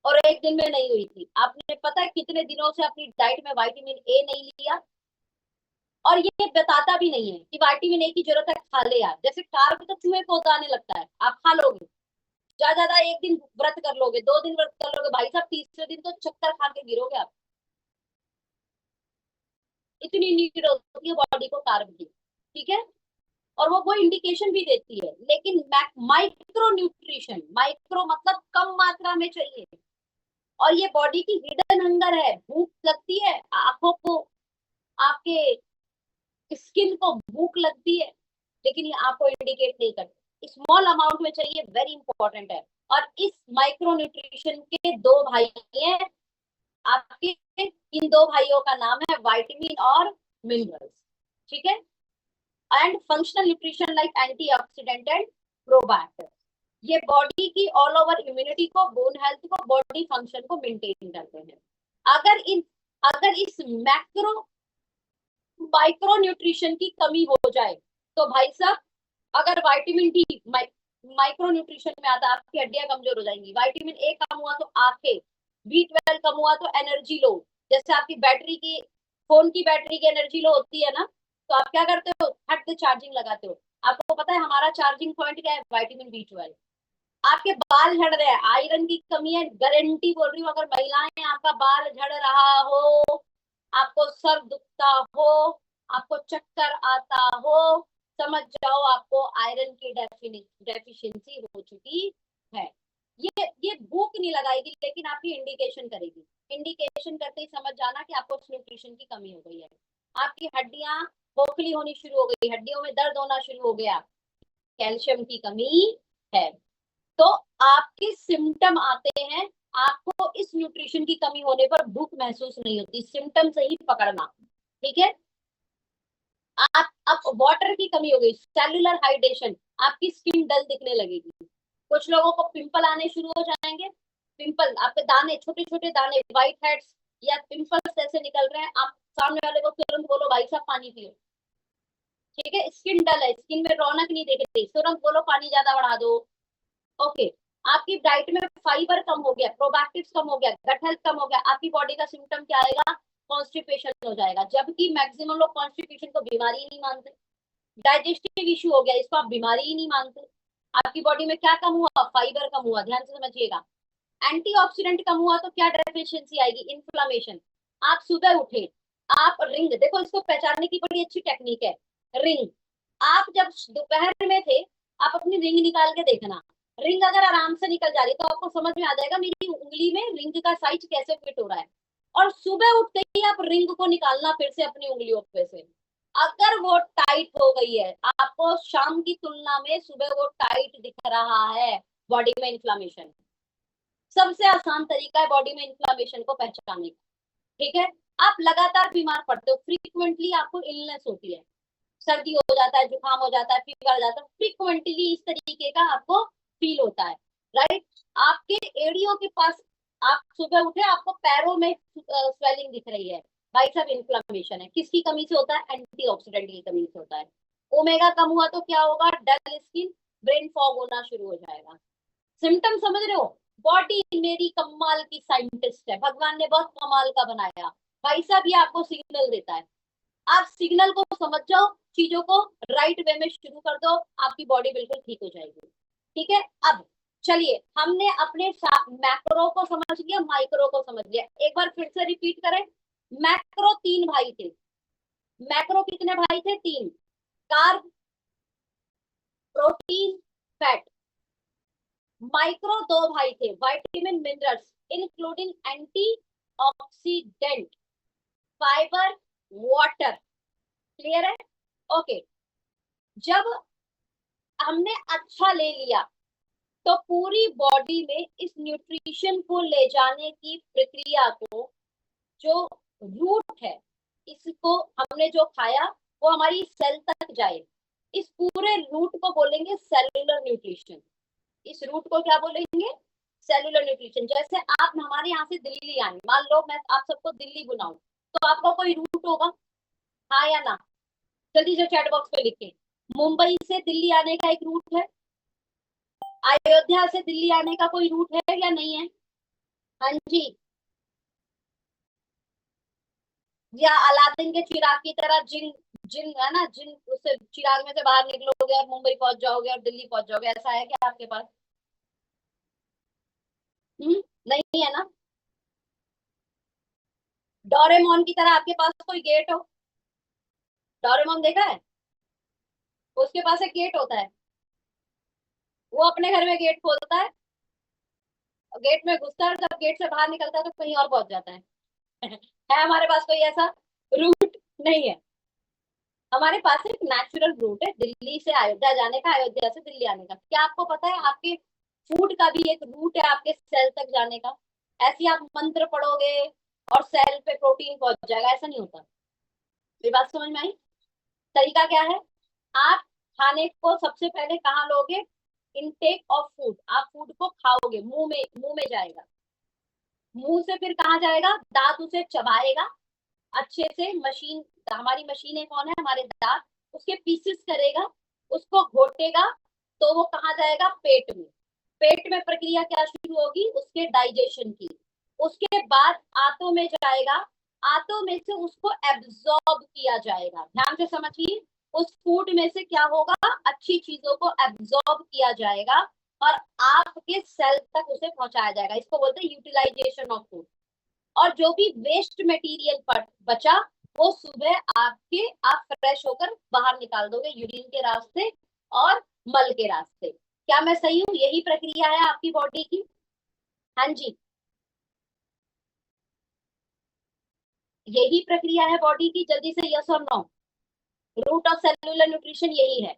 और एक दिन में नहीं हुई थी। आपने पता है कितने दिनों से अपनी डाइट में विटामिन ए नहीं लिया, और ये बताता भी नहीं है कि विटामिन ए की जरूरत है, खा ले यार। जैसे कार्ब तो चूहे को उतारने लगता है, आप खा लोगे, ज्यादा ज्यादा एक दिन व्रत कर लोगे, 2 दिन व्रत कर लोगे, भाई साहब तीसरे दिन तो चक्कर खा के गिरोगे आप। इतनी नीड होती है बॉडी को कार्ब की। ठीक है, और वो इंडिकेशन भी देती है, लेकिन माइक्रो न्यूट्रिशन, माइक्रो मतलब कम मात्रा में चाहिए, और ये बॉडी की हिडन हंगर है, भूख लगती है आंखों को, आपके स्किन को भूख लगती है, लेकिन ये आपको इंडिकेट नहीं करती, स्मॉल अमाउंट में चाहिए, वेरी इंपॉर्टेंट है। और इस माइक्रो न्यूट्रिशन के 2 भाई हैं आपके, इन 2 भाइयों का नाम है विटामिन और मिनरल्स। ठीक है, and functional nutrition like antioxidant and probiotic. ये बॉडी की ऑल ओवर इम्यूनिटी को, बोन हेल्थ को, बॉडी फंक्शन को मेंटेन करते हैं। अगर इस मैक्रो माइक्रो न्यूट्रिशन की कमी हो जाए तो भाई साहब, अगर विटामिन डी माइक्रो न्यूट्रिशन में आता है, आपकी हड्डियां कमजोर हो जाएंगी। विटामिन ए कम हुआ तो आंखें, B12 कम हुआ तो एनर्जी लो। जैसे आपकी बैटरी की, फोन की बैटरी की एनर्जी लो होती है ना, तो आप क्या करते हो, हट से चार्जिंग लगाते हो। आपको पता है हमारा चार्जिंग पॉइंट क्या है, विटामिन B12। आपके बाल झड़ रहे हैं, आयरन की कमी है, गारंटी बोल रही हूँ, अगर महिलाएं आपका बाल झड़ रहा हो, आपको सर दुखता हो, आपको चक्कर आता हो, समझ जाओ आपको आयरन की डेफिशिएंसी हो चुकी है। ये भूख नहीं लगाएगी लेकिन आपकी इंडिकेशन करेगी। इंडिकेशन करते ही समझ जाना कि आपको न्यूट्रिशन की कमी हो गई है। आपकी हड्डियां खोखली होनी शुरू हो गई, हड्डियों में दर्द होना शुरू हो गया, कैल्शियम की कमी है। तो आपके सिम्टम आते हैं, आपको इस न्यूट्रिशन की कमी होने पर भूख महसूस नहीं होती, सिम्टम से ही पकड़ना। ठीक है। आप वाटर की कमी हो गई, सेलुलर हाइड्रेशन, आपकी स्किन डल दिखने लगेगी। कुछ लोगों को पिंपल आने शुरू हो जाएंगे, पिंपल, आपके दाने, छोटे छोटे दाने, व्हाइट हेड्स या पिंपल्स ऐसे निकल रहे हैं, आप सामने वाले को तुरंत बोलो भाई साहब पानी पियो। ठीक है। स्किन डल है, स्किन में रौनक नहीं दिख रही, तुरंत बोलो पानी ज्यादा बढ़ा दो। ओके। आपकी डाइट में फाइबर कम हो गया, प्रोबायोटिक्स कम हो गया, गट हेल्थ कम हो गया, आपकी बॉडी का सिम्टम क्या आएगा, कॉन्स्टिपेशन हो जाएगा। जबकि मैक्सिमम लोग कॉन्स्टिपेशन को बीमारी ही नहीं मानते। डाइजेस्टिव इश्यू हो गया, इसको आप बीमारी ही नहीं मानते। आपकी बॉडी में क्या कम हुआ, फाइबर कम हुआ, ध्यान से समझिएगा। एंटीऑक्सीडेंट कम हुआ तो क्या डेफिशिएंसी आएगी, इन्फ्लामेशन। आप सुबह उठे, आप रिंग देखो, इसको पहचानने की बड़ी अच्छी टेक्निक है। रिंग, आप जब दोपहर में थे, आप अपनी रिंग निकाल के देखना, रिंग अगर आराम से निकल जा रही है तो आपको समझ में आ जाएगा मेरी उंगली में रिंग का साइज कैसे फिट हो रहा है। और सुबह उठते ही आप रिंग को निकालना फिर से अपनी उंगलियों पे से, अगर वो टाइट हो गई है, आपको शाम की तुलना में सुबह वो टाइट दिख रहा है, बॉडी में इन्फ्लामेशन। सबसे आसान तरीका है बॉडी में इन्फ्लामेशन को पहचानने का। ठीक है। आप लगातार बीमार पड़ते हो, फ्रीक्वेंटली आपको इलनेस होती है, सर्दी हो जाता है, जुकाम हो जाता है, फीवर हो जाता है, फ्रीक्वेंटली इस तरीके का आपको फील होता है, राइट। आपके एड़ियों के पास, आप सुबह उठे आपको पैरों में स्वेलिंग दिख रही है, भाई साहब इन्फ्लामेशन है। किसकी कमी से होता है, एंटीऑक्सीडेंट की कमी से होता है। ओमेगा कम हुआ तो क्या होगा, डल स्किन, ब्रेन फॉग होना शुरू हो जाएगा। सिम्टम समझ रहे हो। बॉडी मेरी कमाल की साइंटिस्ट है, भगवान ने बहुत कमाल का बनाया। भाई साहब ये आपको सिग्नल देता है, आप सिग्नल को समझ जाओ, चीजों को राइट वे में शुरू कर दो, आपकी बॉडी बिल्कुल ठीक हो जाएगी। ठीक है। अब चलिए, हमने अपने मैक्रो को समझ लिया, माइक्रो को समझ लिया, एक बार फिर से रिपीट करें। मैक्रो तीन भाई थे, मैक्रो कितने भाई थे, तीन। Carb, protein, fat. माइक्रो दो भाई थे, vitamin, minerals, including anti oxidant, fibre, water. Clear है। ओके। जब हमने अच्छा ले लिया तो पूरी बॉडी में इस न्यूट्रिशन को ले जाने की प्रक्रिया को, जो रूट है, इसको हमने जो खाया वो हमारी सेल तक जाए, इस पूरे रूट को बोलेंगे सेलुलर न्यूट्रिशन। इस रूट को क्या बोलेंगे, सेलुलर न्यूट्रिशन। जैसे आप हमारे यहाँ से दिल्ली आए, मान लो मैं आप सबको दिल्ली बुलाऊं, तो आपका कोई रूट होगा, हाँ या ना, जल्दी से चैट बॉक्स पे लिखें। मुंबई से दिल्ली आने का एक रूट है, अयोध्या से दिल्ली आने का कोई रूट है या नहीं है, हाँ जी। या अलादीन के चिराग की तरह जिन जिन है ना, जिन उससे चिराग में से बाहर निकलोगे और मुंबई पहुंच जाओगे और दिल्ली पहुंच जाओगे, ऐसा है क्या आपके पास, नहीं है ना। डोरेमोन की तरह आपके पास कोई गेट हो, डोरेमोन देखा है, उसके पास एक गेट होता है, वो अपने घर में गेट खोलता है, गेट में घुसता है, जब गेट से बाहर निकलता है तो कहीं और पहुंच जाता है। है हमारे पास कोई ऐसा रूट, नहीं है। हमारे पास एक नेचुरल रूट है दिल्ली से अयोध्या जाने का, अयोध्या से दिल्ली आने का। क्या आपको पता है आपके फूड का भी एक रूट है आपके सेल तक जाने का। ऐसे आप मंत्र पढ़ोगे और सेल पे प्रोटीन पहुंच जाएगा, ऐसा नहीं होता। ये बात समझ में आई, तरीका क्या है। आप खाने को सबसे पहले कहाँ लोगे? इनटेक ऑफ फूड, आप फूड को खाओगे, मुंह में जाएगा, मुंह से फिर कहाँ जाएगा? दांत उसे चबाएगा अच्छे से, मशीन, हमारी मशीनें कौन है? हमारे दांत, उसके पीसेस करेगा, उसको घोटेगा, तो वो कहाँ जाएगा? पेट में। पेट में प्रक्रिया क्या शुरू होगी? उसके डाइजेशन की। उसके बाद आंतों में जाएगा, आंतों में से उसको एब्जॉर्ब किया जाएगा। ध्यान से समझिए, उस फूड में से क्या होगा? अच्छी चीजों को एब्जॉर्ब किया जाएगा और आपके सेल तक उसे पहुंचाया जाएगा। इसको बोलते हैं यूटिलाइजेशन ऑफ फूड। और जो भी वेस्ट मटेरियल बचा, वो सुबह आप फ्रेश होकर बाहर निकाल दोगे, यूरिन के रास्ते और मल के रास्ते। क्या मैं सही हूँ? यही प्रक्रिया है आपकी बॉडी की। हाँ जी, यही प्रक्रिया है बॉडी की। जल्दी से यस और no. Root of cellular nutrition यही है।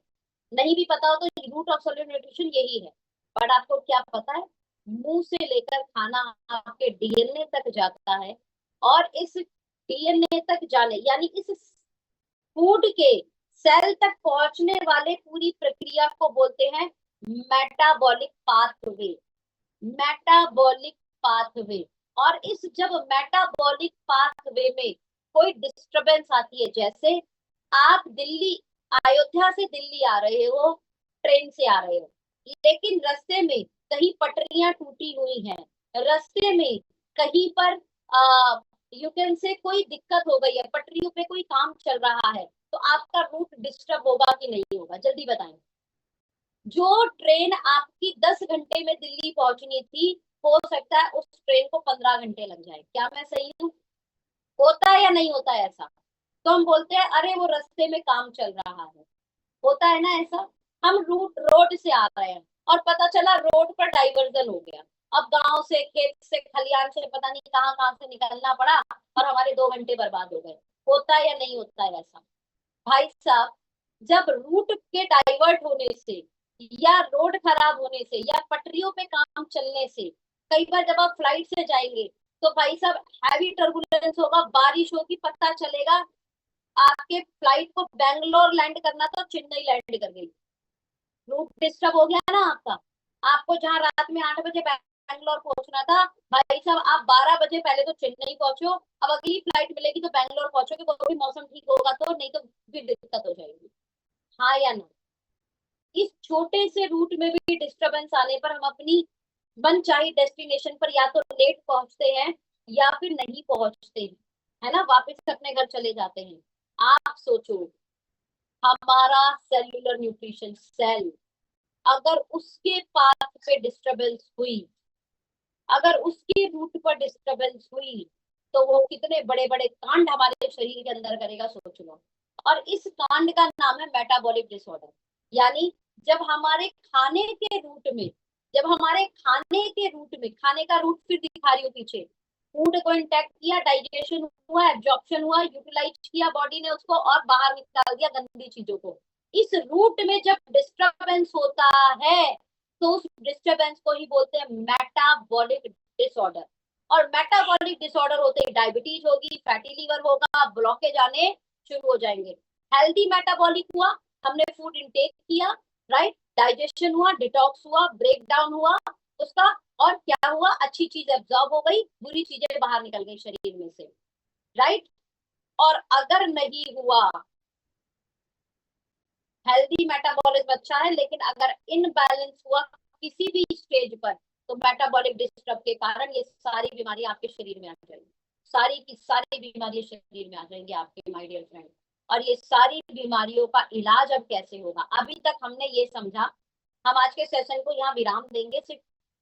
नहीं भी पता हो तो रूट ऑफ सेलुलर न्यूट्रिशन यही है। बट आपको क्या पता है? मुंह से लेकर खाना आपके डीएनए तक जाता है, और इस डीएनए तक जाने, यानी इस फूड के सेल तक पहुंचने वाले पूरी प्रक्रिया को बोलते हैं मेटाबॉलिक पाथवे। Metabolic pathway. और इस जब मेटाबॉलिक पाथवे में कोई डिस्टरबेंस आती है, जैसे आप दिल्ली, अयोध्या से दिल्ली आ रहे हो, ट्रेन से आ रहे हो, लेकिन रास्ते में कहीं पटरियां टूटी हुई हैं, रास्ते में कहीं पर यू कैन से कोई दिक्कत हो गई है, पटरियों पे कोई काम चल रहा है, तो आपका रूट डिस्टर्ब होगा कि नहीं होगा? जल्दी बताएं। जो ट्रेन आपकी 10 घंटे में दिल्ली पहुंचनी थी, हो सकता है उस ट्रेन को 15 घंटे लग जाए। क्या मैं सही हूँ? होता है या नहीं होता है ऐसा? तो हम बोलते हैं अरे वो रास्ते में काम चल रहा है। होता है ना ऐसा? हम रोड से आ रहे हैं और पता चला रोड पर डाइवर्जन हो गया, अब गांव से, खेत से, खलियान से, पता नहीं कहाँ कहाँ से निकलना पड़ा और हमारे 2 घंटे बर्बाद हो गए। होता है या नहीं होता है ऐसा? भाई साहब, जब रूट के डाइवर्ट होने से, या रोड खराब होने से, या पटरियों पे काम चलने से, कई बार जब आप फ्लाइट से जाएंगे तो भाई साहब हैवी टर्बुलेंस होगा, बारिश होगी, पता चलेगा आपके फ्लाइट को बैंगलोर लैंड करना था, चेन्नई लैंड कर गई। रूट डिस्टर्ब हो गया ना आपका। आपको जहां रात में 8 बजे बैंगलोर पहुंचना था, भाई साहब आप 12 बजे पहले तो चेन्नई पहुंचो, अब अगली फ्लाइट मिलेगी तो बैंगलोर पहुंचोगे, वो भी मौसम ठीक होगा तो, नहीं तो फिर दिक्कत हो जाएगी। हाँ या ना? इस छोटे से रूट में भी डिस्टरबेंस आने पर हम अपनी मनचाही डेस्टिनेशन पर या तो लेट पहुंचते हैं या फिर नहीं पहुंचते हैं, है ना, वापस अपने घर चले जाते हैं। आप सोचो, हमारा सेल्यूलर न्यूट्रिशन सेल, अगर उसके पाथ पे डिस्टरबेंस हुई, अगर उसके रूट पर डिस्टरबेंस हुई, तो वो कितने बड़े बड़े कांड हमारे शरीर के अंदर करेगा, सोच लो। और इस कांड का नाम है मेटाबॉलिक डिसऑर्डर। यानी जब हमारे खाने के रूट में, जब हमारे खाने के रूट में, खाने का रूट फिर दिखा रही हूँ पीछे, फूड को इंटेक्ट किया, डाइजेशन हुआ, एब्जॉर्प्शन हुआ, यूटिलाइज किया बॉडी ने उसको और बाहर निकाल दिया गंदी चीजों को। इस रूट में जब डिस्टरबेंस होता है, तो उस डिस्टरबेंस को ही बोलते हैं मेटाबॉलिक डिसऑर्डर। और मेटाबॉलिक डिसऑर्डर होते ही डायबिटीज होगी, फैटी लीवर होगा, ब्लॉकेज आने शुरू हो जाएंगे। हेल्दी मेटाबॉलिक हुआ, हमने फूड इंटेक किया, राइट, डाइजेशन हुआ, डिटॉक्स हुआ, ब्रेक डाउन हुआ उसका, और क्या हुआ? अच्छी चीज एब्जॉर्ब हो गई, बुरी चीजें बाहर निकल गई शरीर में से, राइट। और अगर नहीं हुआ, हेल्दी मेटाबॉलिज्म अच्छा है, लेकिन अगर इनबैलेंस हुआ किसी भी स्टेज पर, तो मेटाबॉलिक डिस्टर्ब के कारण ये सारी बीमारी आपके शरीर में आ जाएगी। सारी की सारी बीमारियां शरीर में आ जाएंगी आपके, माय डियर फ्रेंड। और ये सारी बीमारियों का इलाज अब कैसे होगा? अभी तक हमने ये समझा, हम आज के सेशन को यहाँ विराम देंगे, सिर्फ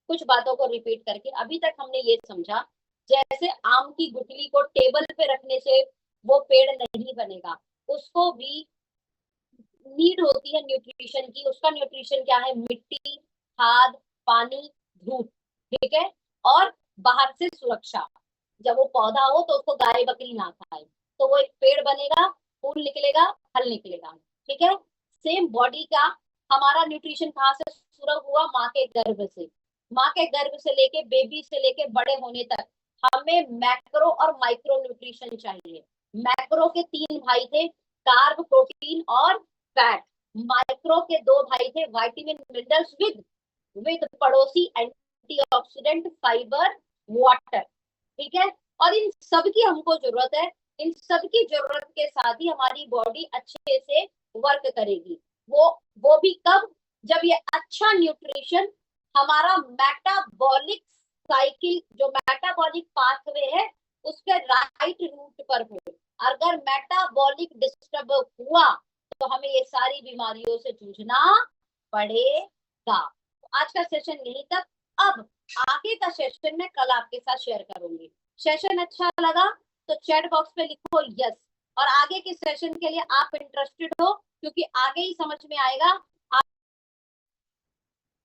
कुछ बातों को रिपीट करके। अभी तक हमने ये समझा, जैसे आम की गुठली को टेबल पे रखने से वो पेड़ नहीं बनेगा, उसको भी नीड होती है न्यूट्रिशन की। उसका न्यूट्रिशन क्या है? मिट्टी, खाद, पानी, धूप, ठीक है, और बाहर से सुरक्षा। जब वो पौधा हो तो उसको गाय बकरी ना खाए, तो वो एक पेड़ बनेगा, फूल निकलेगा, फल निकलेगा, ठीक है। सेम बॉडी का हमारा न्यूट्रिशन कहाँ से शुरू हुआ? माँ के गर्भ से। माँ के गर्भ से लेके, बेबी से लेके बड़े होने तक हमें मैक्रो और माइक्रो न्यूट्रिशन चाहिए। मैक्रो के 3 भाई थे, कार्ब, प्रोटीन और फैट। माइक्रो के दो भाई थे, विटामिन मिनरल्स विद पड़ोसी एंटीऑक्सीडेंट फाइबर वाटर, ठीक है। और इन सब की हमको जरूरत है, इन सब की जरूरत के साथ ही हमारी बॉडी अच्छे से वर्क करेगी। वो भी कब, जब ये अच्छा न्यूट्रिशन हमारा मेटाबॉलिक साइकिल, जो मेटाबॉलिक पाथवे है उसके राइट रूट पर हो। अगर मेटाबॉलिक डिस्टर्ब हुआ तो हमें ये सारी बीमारियों से जूझना पड़ेगा। तो आज का सेशन यहीं तक। अब आगे का सेशन मैं कल आपके साथ शेयर करूंगी। सेशन अच्छा लगा तो चैट बॉक्स पे लिखो यस, और आगे के सेशन के लिए आप इंटरेस्टेड हो, क्योंकि आगे ही समझ में आएगा